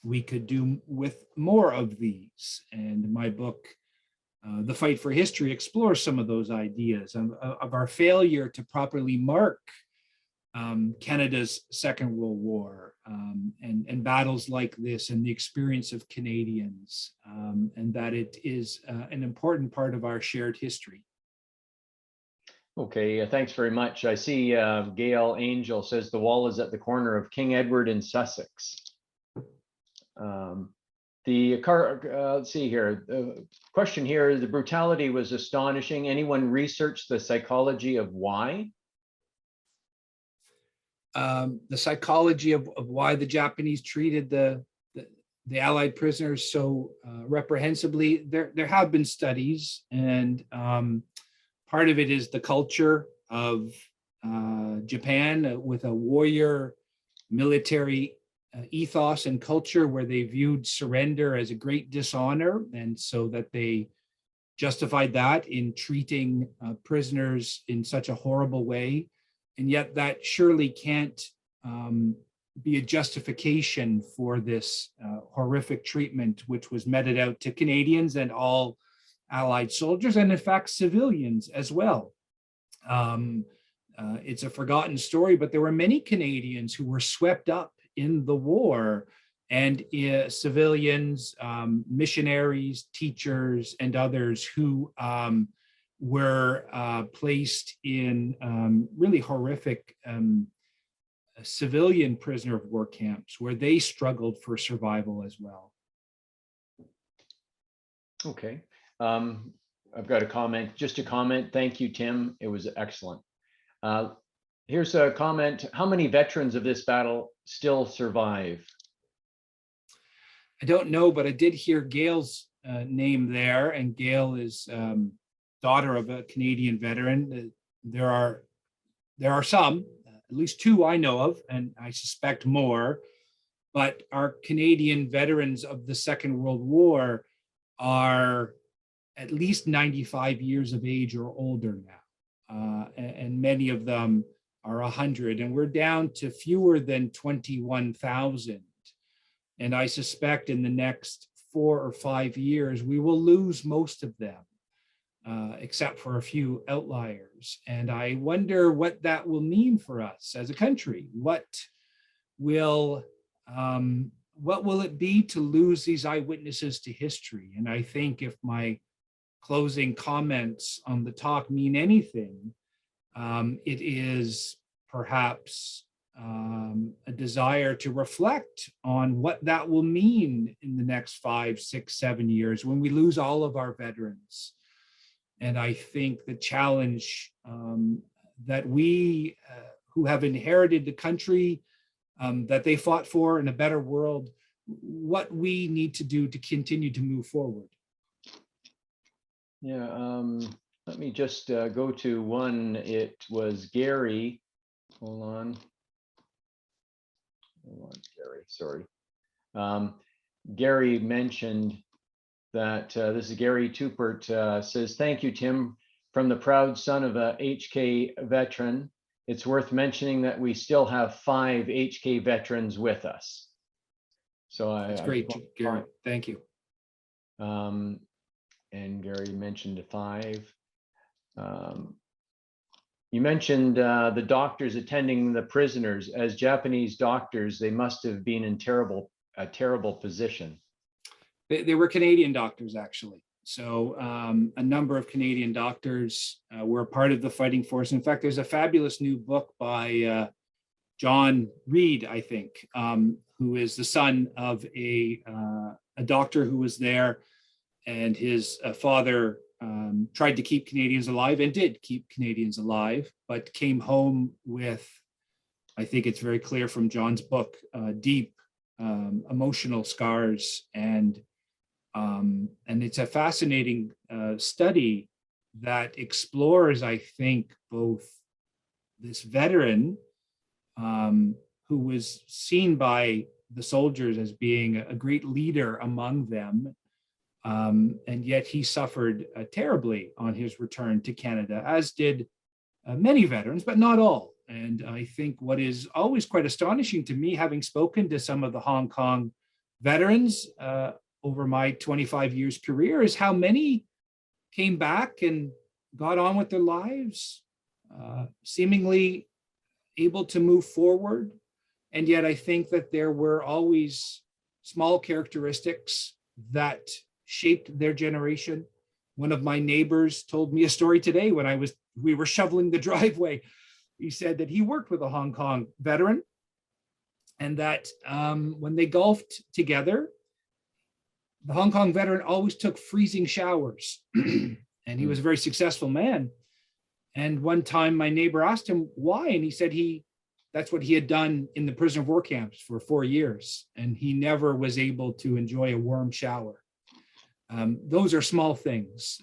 we could do with more of these. And my book, The Fight for History, explores some of those ideas of our failure to properly mark Canada's Second World War and battles like this and the experience of Canadians, and that it is an important part of our shared history. Okay, thanks very much. I see Gail Angel says the wall is at the corner of King Edward and Sussex. Let's see here. The question here, the brutality was astonishing. Anyone researched the psychology of why? The psychology of why the Japanese treated the Allied prisoners so reprehensibly. There have been studies, and part of it is the culture of Japan with a warrior military ethos and culture where they viewed surrender as a great dishonor, and so that they justified that in treating prisoners in such a horrible way. And yet that surely can't be a justification for this horrific treatment, which was meted out to Canadians and all Allied soldiers, and in fact, civilians as well. It's a forgotten story, but there were many Canadians who were swept up in the war, and civilians, missionaries, teachers, and others who were placed in really horrific civilian prisoner of war camps where they struggled for survival as well. Okay. I've got a comment, just a comment. Thank you, Tim. It was excellent. Here's a comment. How many veterans of this battle still survive? I don't know, but I did hear Gail's name there, and Gail is daughter of a Canadian veteran. There are some, at least two I know of, and I suspect more, but our Canadian veterans of the Second World War are at least 95 years of age or older now. And many of them are 100, and we're down to fewer than 21,000. And I suspect in the next 4 or 5 years, we will lose most of them, except for a few outliers. And I wonder what that will mean for us as a country. What will it be to lose these eyewitnesses to history? And I think if my closing comments on the talk mean anything, it is perhaps a desire to reflect on what that will mean in the next 5, 6, 7 years when we lose all of our veterans. And I think the challenge that we who have inherited the country that they fought for in a better world, what we need to do to continue to move forward. Yeah, let me just go to one. It was Gary. Hold on, Gary, sorry. Gary mentioned that, this is Gary Tupert, says, thank you, Tim. From the proud son of a HK veteran, it's worth mentioning that we still have 5 HK veterans with us. So That's great, Gary. Thank you. And Gary mentioned 5. You mentioned the doctors attending the prisoners. As Japanese doctors, they must have been in a terrible position. They were Canadian doctors, actually. So a number of Canadian doctors were a part of the fighting force. In fact, there's a fabulous new book by John Reed, I think, who is the son of a doctor who was there, and his father tried to keep Canadians alive and did keep Canadians alive, but came home with, I think it's very clear from John's book, deep emotional scars and And it's a fascinating study that explores, I think, both this veteran who was seen by the soldiers as being a great leader among them. And yet he suffered terribly on his return to Canada, as did many veterans, but not all. And I think what is always quite astonishing to me, having spoken to some of the Hong Kong veterans over my 25 years career, is how many came back and got on with their lives, seemingly able to move forward. And yet I think that there were always small characteristics that shaped their generation. One of my neighbors told me a story today when we were shoveling the driveway. He said that he worked with a Hong Kong veteran, and that when they golfed together, the Hong Kong veteran always took freezing showers. And he was a very successful man. And one time my neighbor asked him why, and he said that's what he had done in the prisoner of war camps for 4 years, and he never was able to enjoy a warm shower. Those are small things.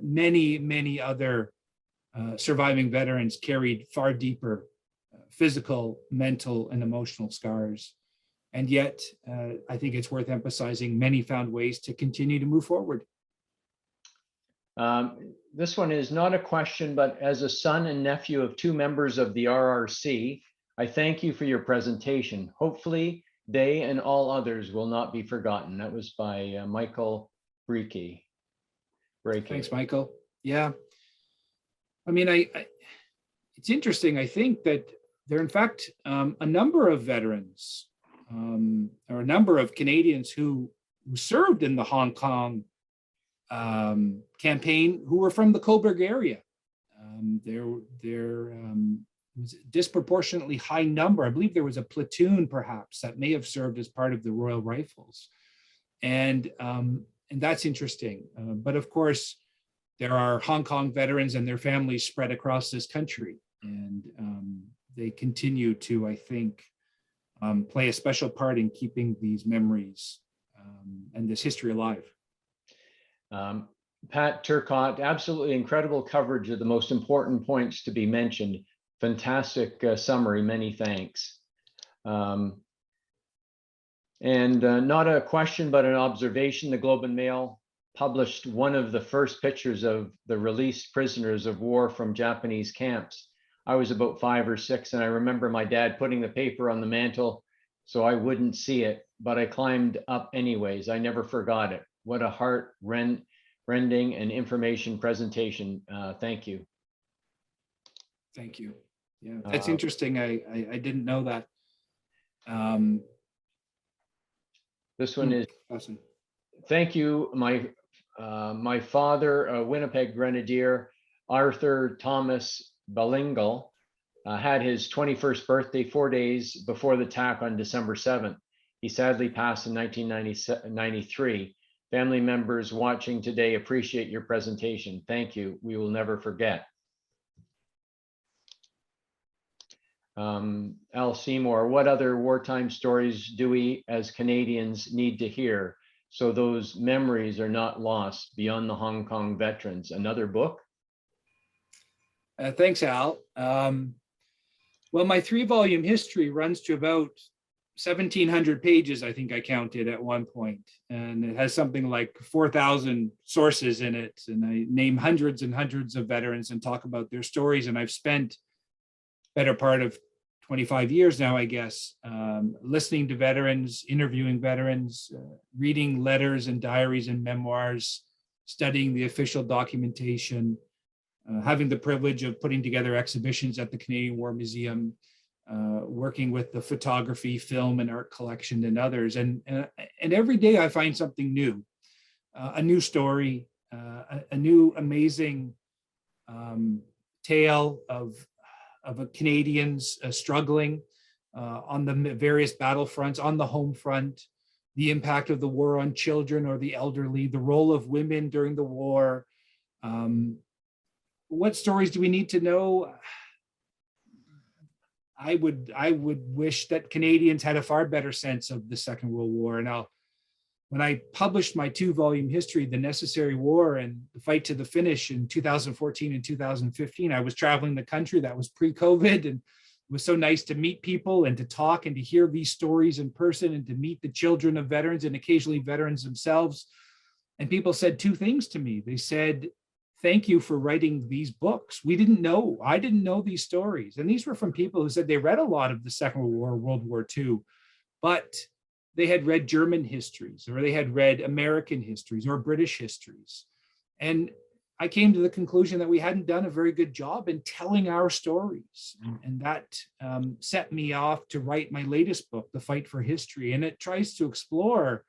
Many other surviving veterans carried far deeper physical, mental, and emotional scars. And yet, I think it's worth emphasizing, many found ways to continue to move forward. This one is not a question, but as a son and nephew of 2 members of the RRC, I thank you for your presentation. Hopefully, they and all others will not be forgotten. That was by Michael Breakey. Thanks, Michael. Yeah. I mean, it's interesting. I think that there are, in fact, a number of veterans or a number of Canadians who served in the Hong Kong campaign who were from the Cobourg area. There was a disproportionately high number. I believe there was a platoon, perhaps, that may have served as part of the Royal Rifles. And that's interesting. But of course, there are Hong Kong veterans and their families spread across this country. And they continue to, I think, play a special part in keeping these memories and this history alive. Pat Turcotte, absolutely incredible coverage of the most important points to be mentioned. Fantastic summary, many thanks. And not a question, but an observation. The Globe and Mail published one of the first pictures of the released prisoners of war from Japanese camps. I was about 5 or 6, and I remember my dad putting the paper on the mantle so I wouldn't see it, but I climbed up anyways. I never forgot it. What a heart-rending and information presentation. Thank you. Thank you. Yeah, that's interesting. I didn't know that. This one is, awesome. Thank you, my father, a Winnipeg Grenadier, Arthur Thomas Bellingle, had his 21st birthday 4 days before the attack on December 7th. He sadly passed in 1993. Family members watching today appreciate your presentation. Thank you. We will never forget. Al Seymour, what other wartime stories do we as Canadians need to hear so those memories are not lost beyond the Hong Kong veterans? Another book? Thanks, Al. Well, my 3-volume history runs to about 1,700 pages, I think I counted at one point, and it has something like 4,000 sources in it, and I name hundreds and hundreds of veterans and talk about their stories. And I've spent better part of 25 years now, I guess, listening to veterans, interviewing veterans, reading letters and diaries and memoirs, studying the official documentation, having the privilege of putting together exhibitions at the Canadian War Museum, working with the photography, film, and art collection and others. And every day I find something new, a new story, a new amazing tale of Canadians struggling on the various battlefronts, on the home front, the impact of the war on children or the elderly, the role of women during the war. What stories do we need to know? I would wish that Canadians had a far better sense of the Second World War. And when I published my 2-volume history, The Necessary War and The Fight to the Finish in 2014 and 2015, I was traveling the country. That was pre-COVID, and it was so nice to meet people and to talk and to hear these stories in person and to meet the children of veterans and occasionally veterans themselves. And people said 2 things to me. They said, thank you for writing these books. I didn't know these stories. And these were from people who said they read a lot of the Second World War, World War II, but they had read German histories, or they had read American histories or British histories. And I came to the conclusion that we hadn't done a very good job in telling our stories. And that set me off to write my latest book, The Fight for History. And it tries to explore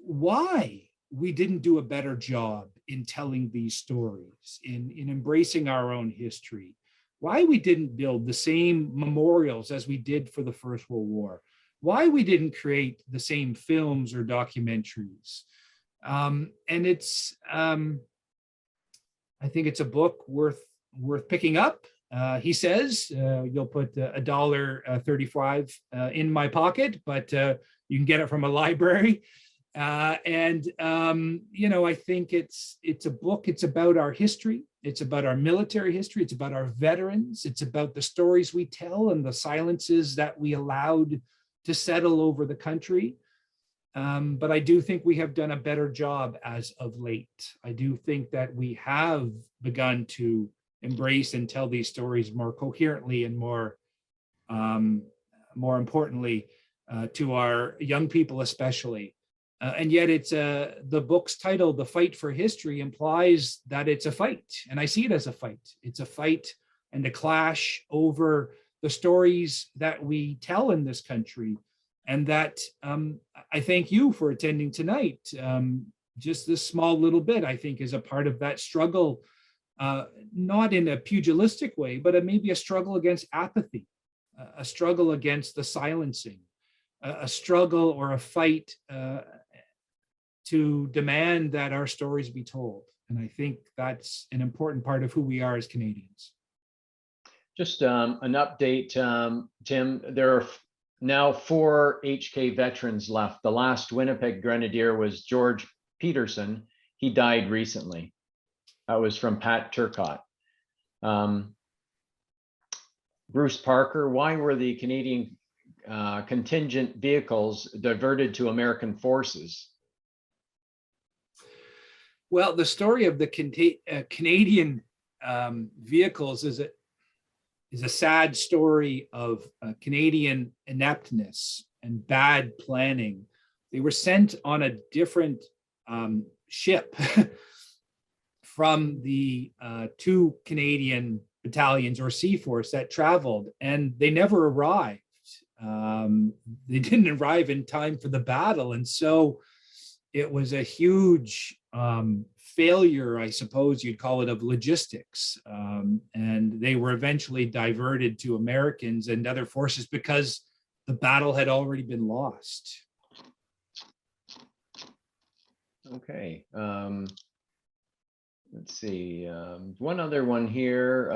why we didn't do a better job in telling these stories, in embracing our own history, why we didn't build the same memorials as we did for the First World War, why we didn't create the same films or documentaries. And it's, I think it's a book worth picking up. He says, you'll put $1.35 in my pocket, but you can get it from a library. I think it's a book. It's about our history. It's about our military history. It's about our veterans. It's about the stories we tell and the silences that we allowed to settle over the country. But I do think we have done a better job as of late. I do think that we have begun to embrace and tell these stories more coherently and more importantly to our young people especially. And yet it's the book's title, The Fight for History, implies that it's a fight. And I see it as a fight. It's a fight and a clash over the stories that we tell in this country. And that I thank you for attending tonight. Just this small little bit, I think, is a part of that struggle, not in a pugilistic way, but maybe a struggle against apathy, a struggle against the silencing, a struggle or a fight to demand that our stories be told. And I think that's an important part of who we are as Canadians. Just an update, Tim, there are now 4 HK veterans left. The last Winnipeg Grenadier was George Peterson. He died recently. That was from Pat Turcotte. Bruce Parker, why were the Canadian contingent vehicles diverted to American forces? Well, the story of the Canadian vehicles is a sad story of Canadian ineptness and bad planning. They were sent on a different ship from the 2 Canadian battalions or Sea Force that traveled, and they never arrived. They didn't arrive in time for the battle. And so it was a huge failure, I suppose you'd call it, of logistics. And they were eventually diverted to Americans and other forces because the battle had already been lost. Okay. Let's see. One other one here.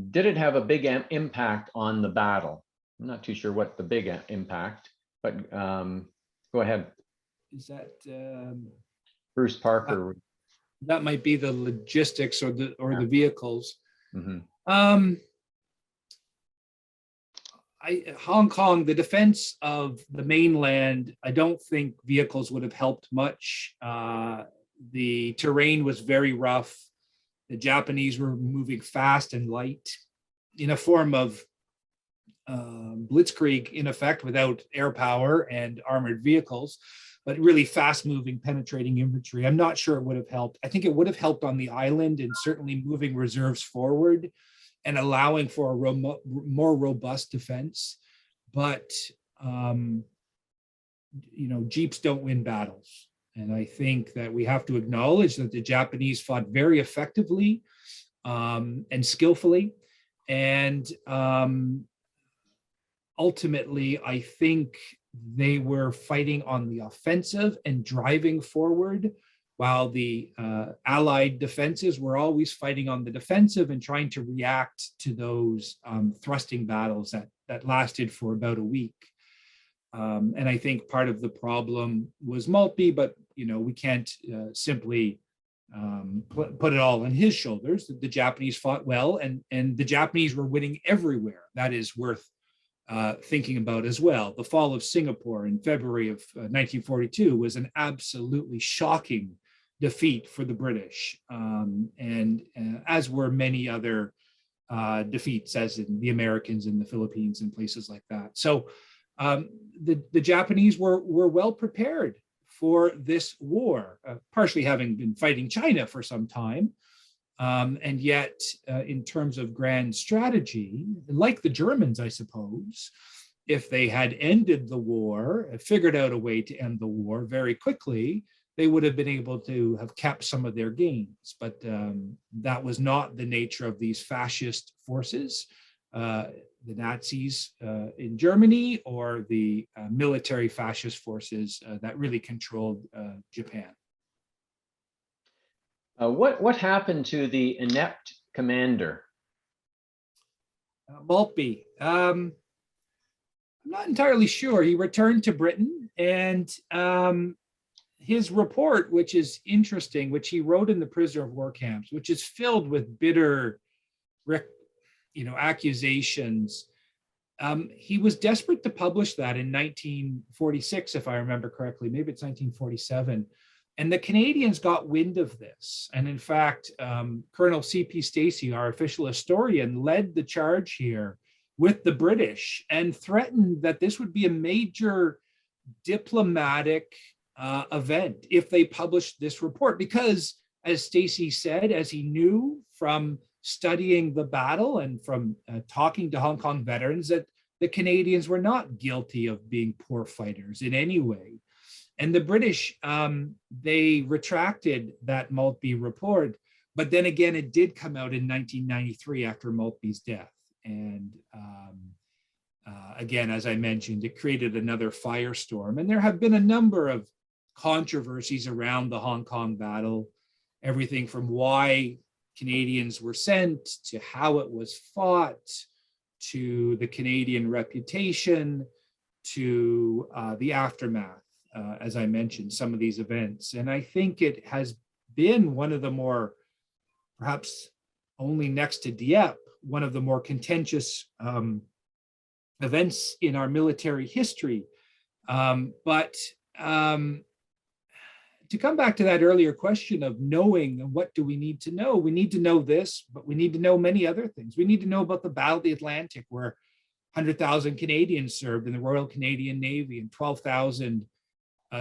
Did it have a big impact on the battle? I'm not too sure what the big impact, but go ahead. Is that Bruce Parker? That might be the logistics or the vehicles. Mm-hmm. Hong Kong, the defense of the mainland, I don't think vehicles would have helped much. The terrain was very rough. The Japanese were moving fast and light in a form of blitzkrieg, in effect, without air power and armored vehicles, but really fast-moving, penetrating infantry. I'm not sure it would have helped. I think it would have helped on the island and certainly moving reserves forward and allowing for a more robust defense. But, Jeeps don't win battles. And I think that we have to acknowledge that the Japanese fought very effectively and skillfully. And ultimately, I think they were fighting on the offensive and driving forward, while the Allied defenses were always fighting on the defensive and trying to react to those thrusting battles that lasted for about a week. And I think part of the problem was Maltby, but we can't simply put it all on his shoulders. The Japanese fought well, and the Japanese were winning everywhere. That is worth thinking about as well. The fall of Singapore in February of 1942 was an absolutely shocking defeat for the British, and as were many other defeats, as in the Americans in the Philippines and places like that. So the Japanese were well prepared for this war, partially having been fighting China for some time. And yet, in terms of grand strategy, like the Germans, I suppose, if they had ended the war, figured out a way to end the war very quickly, they would have been able to have kept some of their gains. But that was not the nature of these fascist forces, the Nazis in Germany, or the military fascist forces that really controlled Japan. What happened to the inept commander? Maltby. I'm not entirely sure. He returned to Britain, and his report, which is interesting, which he wrote in the prisoner of war camps, which is filled with bitter, accusations. He was desperate to publish that in 1946, if I remember correctly. Maybe it's 1947. And the Canadians got wind of this. And in fact, Colonel C.P. Stacey, our official historian, led the charge here with the British and threatened that this would be a major diplomatic event if they published this report. Because, as Stacey said, as he knew from studying the battle and from talking to Hong Kong veterans, that the Canadians were not guilty of being poor fighters in any way. And the British, they retracted that Maltby report, but then again, it did come out in 1993 after Maltby's death. And again, as I mentioned, it created another firestorm. And there have been a number of controversies around the Hong Kong battle, everything from why Canadians were sent, to how it was fought, to the Canadian reputation, to the aftermath. As I mentioned, some of these events. And I think it has been one of the more, perhaps only next to Dieppe, one of the more contentious events in our military history. But to come back to that earlier question of knowing, what do we need to know? We need to know this, but we need to know many other things. We need to know about the Battle of the Atlantic, where 100,000 Canadians served in the Royal Canadian Navy and 12,000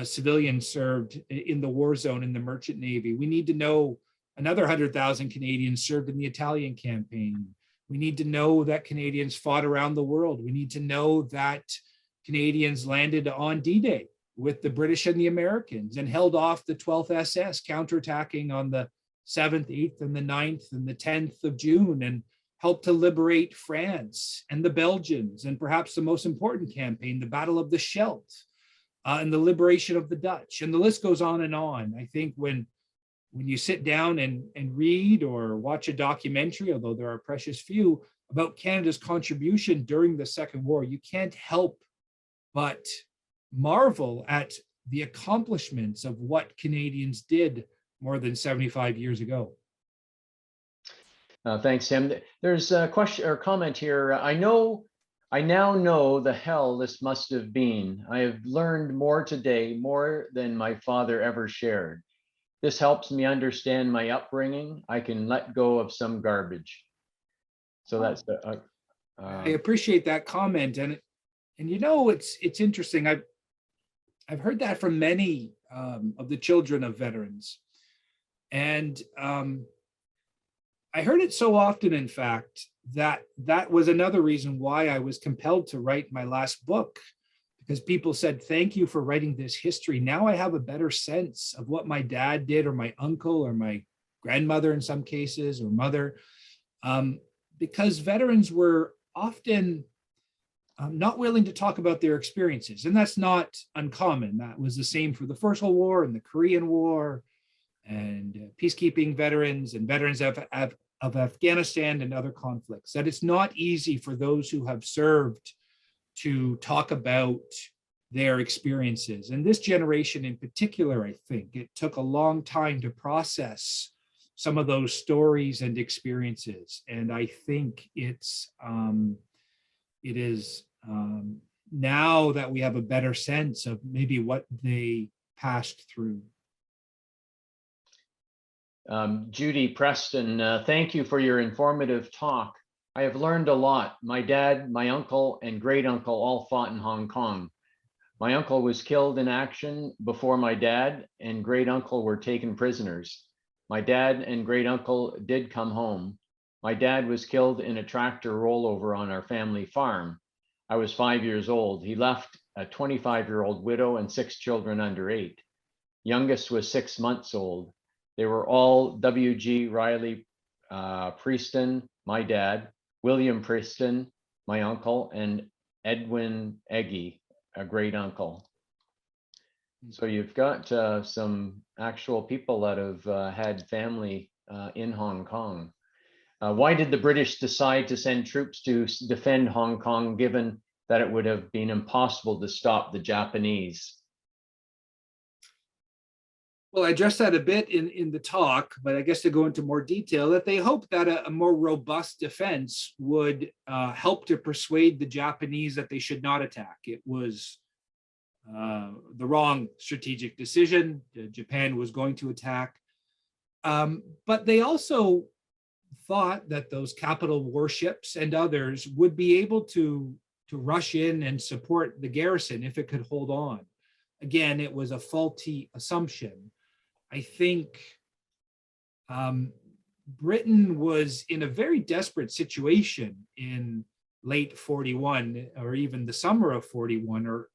civilians served in the war zone in the Merchant Navy. We need to know another 100,000 Canadians served in the Italian campaign. We need to know that Canadians fought around the world. We need to know that Canadians landed on D-Day with the British and the Americans and held off the 12th SS, counterattacking on the 7th, 8th, and the 9th and the 10th of June, and helped to liberate France and the Belgians, and perhaps the most important campaign, the Battle of the Scheldt, and the liberation of the Dutch. And the list goes on and on. I think when you sit down and read or watch a documentary, although there are precious few, about Canada's contribution during the Second War, you can't help but marvel at the accomplishments of what Canadians did more than 75 years ago. Thanks, Tim. There's a question or comment here. I now know the hell this must have been. I have learned more today, more than my father ever shared. This helps me understand my upbringing. I can let go of some garbage. So that's I appreciate that comment, and it's interesting. I've heard that from many of the children of veterans, and I heard it so often, in fact, that was another reason why I was compelled to write my last book, because people said, thank you for writing this history. Now I have a better sense of what my dad did, or my uncle, or my grandmother in some cases, or mother, because veterans were often not willing to talk about their experiences. And that's not uncommon. That was the same for the First World War and the Korean War, and peacekeeping veterans and veterans of Afghanistan and other conflicts, that it's not easy for those who have served to talk about their experiences. And this generation in particular, I think it took a long time to process some of those stories and experiences. And I think it is now that we have a better sense of maybe what they passed through. Judy Preston, thank you for your informative talk. I have learned a lot. My dad, my uncle, and great uncle all fought in Hong Kong. My uncle was killed in action before my dad and great uncle were taken prisoners. My dad and great uncle did come home. My dad was killed in a tractor rollover on our family farm. I was 5 years old. He left a 25-year-old widow and 6 children under 8. Youngest was 6 months old. They were all W.G. Riley Preston, my dad, William Preston, my uncle, and Edwin Eggy, a great uncle. So you've got some actual people that have had family in Hong Kong. Why did the British decide to send troops to defend Hong Kong, given that it would have been impossible to stop the Japanese? Well, I addressed that a bit in the talk, but I guess to go into more detail, that they hoped that a more robust defense would help to persuade the Japanese that they should not attack. It was the wrong strategic decision. Japan was going to attack. But they also thought that those capital warships and others would be able to rush in and support the garrison if it could hold on. Again, it was a faulty assumption. I think Britain was in a very desperate situation in late 41 or even the summer of 41, or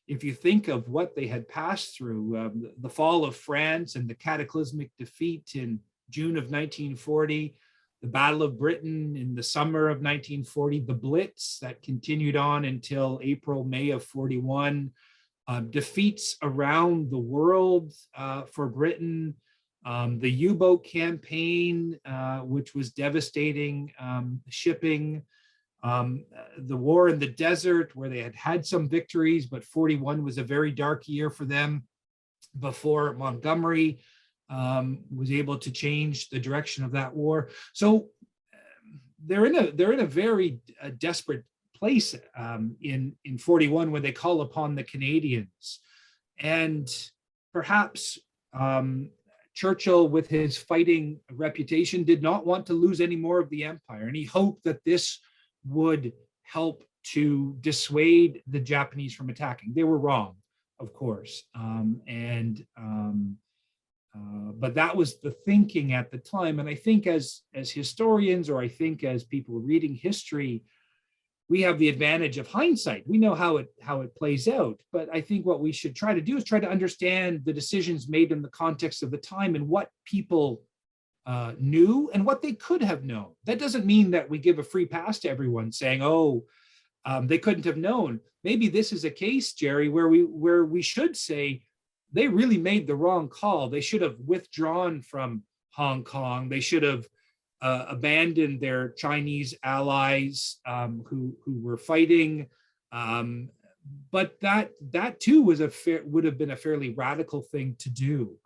if you think of what they had passed through, the fall of France and the cataclysmic defeat in June of 1940, the Battle of Britain in the summer of 1940, the Blitz that continued on until April, May of 41, defeats around the world for Britain, the U-boat campaign, which was devastating shipping, the war in the desert where they had had some victories, but 41 was a very dark year for them before Montgomery was able to change the direction of that war. So they're in a very desperate place in 41 when they call upon the Canadians. And perhaps Churchill, with his fighting reputation, did not want to lose any more of the empire. And he hoped that this would help to dissuade the Japanese from attacking. They were wrong, of course. But that was the thinking at the time. And I think as historians, or I think as people reading history, we have the advantage of hindsight. We know how it plays out. But I think what we should try to do is try to understand the decisions made in the context of the time and what people knew and what they could have known. That doesn't mean that we give a free pass to everyone saying, oh, they couldn't have known. Maybe this is a case, Jerry, where we should say they really made the wrong call. They should have withdrawn from Hong Kong. They should have abandoned their Chinese allies who were fighting. But that too would have been a fairly radical thing to do.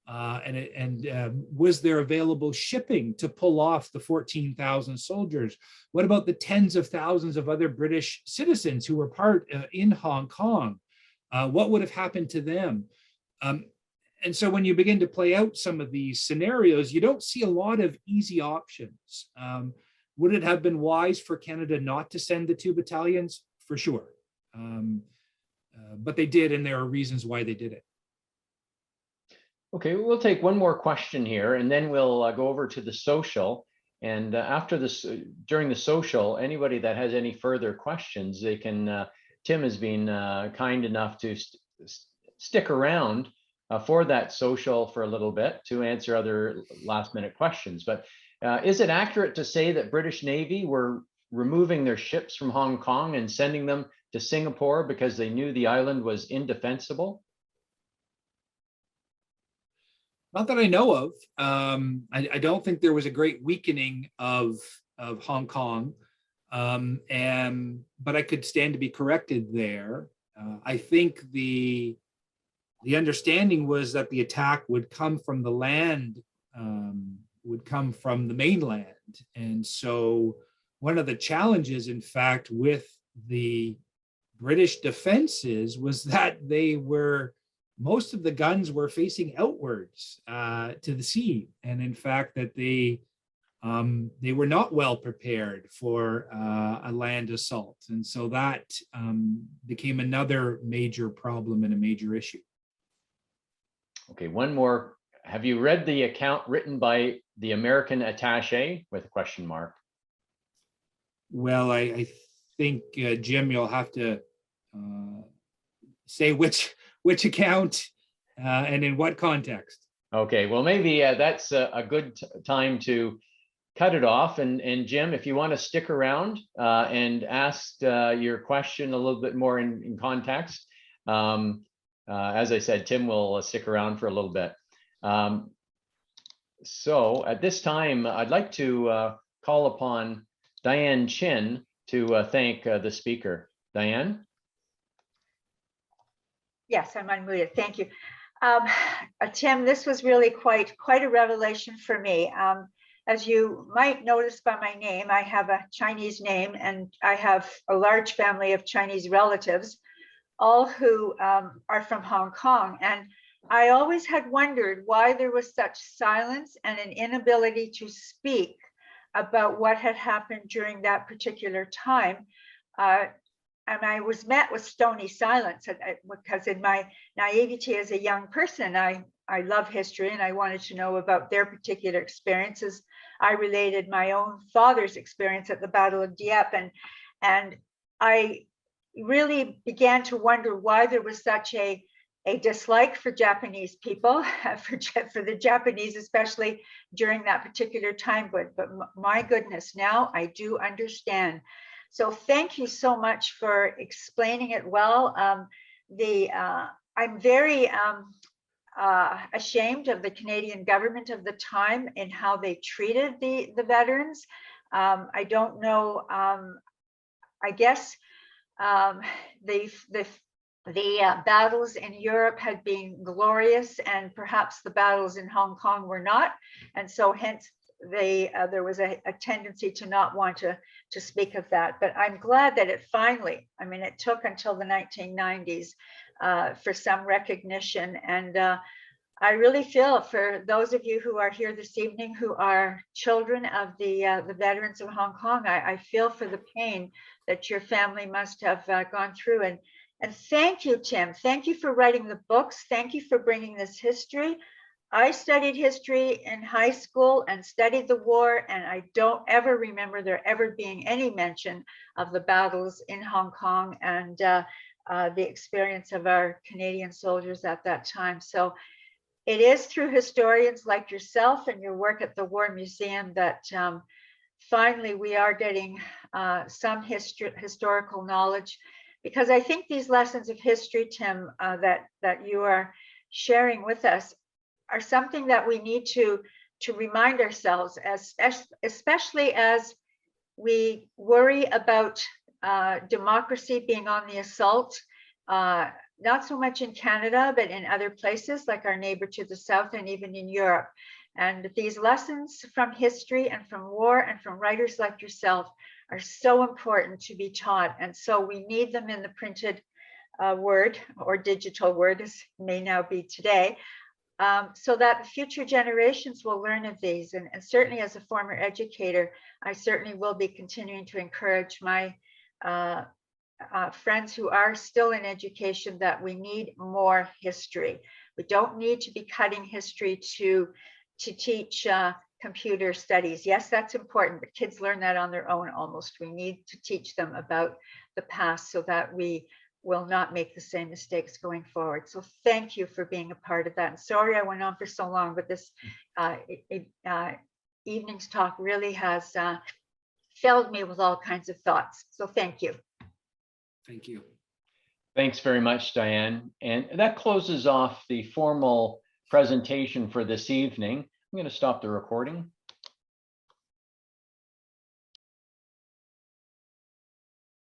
Was there available shipping to pull off the 14,000 soldiers? What about the tens of thousands of other British citizens who were part in Hong Kong? What would have happened to them? And so when you begin to play out some of these scenarios, you don't see a lot of easy options. Would it have been wise for Canada not to send the 2 battalions? For sure. But they did, and there are reasons why they did it. Okay, we'll take one more question here, and then we'll go over to the social. And after this, during the social, anybody that has any further questions, they can, Tim has been kind enough to stick around for that social for a little bit to answer other last minute questions. But is it accurate to say that British Navy were removing their ships from Hong Kong and sending them to Singapore because they knew the island was indefensible? Not that I know of. I don't think there was a great weakening of Hong Kong, but I could stand to be corrected there. I think the understanding was that the attack would come from the land, would come from the mainland. And so one of the challenges, in fact, with the British defenses was that most of the guns were facing outwards to the sea. And in fact, that they were not well prepared for a land assault. And so that became another major problem and a major issue. Okay, one more. Have you read the account written by the American attaché with a question mark? Well, I think, Jim, you'll have to say which account and in what context. Okay, well, maybe that's a good time to cut it off. And Jim, if you want to stick around and ask your question a little bit more in context, as I said, Tim will stick around for a little bit. So at this time, I'd like to call upon Diane Chin to thank the speaker. Diane? Yes, I'm unmuted. Thank you. Tim, this was really quite a revelation for me. As you might notice by my name, I have a Chinese name, and I have a large family of Chinese relatives, all who are from Hong Kong. And I always had wondered why there was such silence and an inability to speak about what had happened during that particular time. And I was met with stony silence because in my naivety as a young person, I love history and I wanted to know about their particular experiences. I related my own father's experience at the Battle of Dieppe, and I really began to wonder why there was such a dislike for Japanese people, for the Japanese, especially during that particular time. But my goodness, now I do understand. So thank you so much for explaining it well. I'm very ashamed of the Canadian government of the time and how they treated the veterans. I don't know, I guess the battles in Europe had been glorious, and perhaps the battles in Hong Kong were not. And so hence there was a tendency to not want to speak of that. But I'm glad that it finally, I mean, it took until the 1990s for some recognition. And I really feel for those of you who are here this evening who are children of the veterans of Hong Kong, I feel for the pain that your family must have gone through. And thank you, Tim. Thank you for writing the books. Thank you for bringing this history. I studied history in high school and studied the war, and I don't ever remember there ever being any mention of the battles in Hong Kong and the experience of our Canadian soldiers at that time. So it is through historians like yourself and your work at the War Museum that finally we are getting some historical knowledge, because I think these lessons of history, Tim, that you are sharing with us are something that we need to remind ourselves, especially as we worry about democracy being on the assault, not so much in Canada, but in other places like our neighbor to the south and even in Europe. And these lessons from history and from war and from writers like yourself are so important to be taught. And so we need them in the printed word or digital word, as may now be today, so that future generations will learn of these. And certainly as a former educator, I certainly will be continuing to encourage my friends who are still in education that we need more history. We don't need to be cutting history to teach computer studies. Yes, that's important, but kids learn that on their own almost. We need to teach them about the past so that we will not make the same mistakes going forward. So thank you for being a part of that. And sorry I went on for so long, but this evening's talk really has filled me with all kinds of thoughts. So thank you. Thank you. Thanks very much, Diane. And that closes off the formal presentation for this evening. I'm going to stop the recording.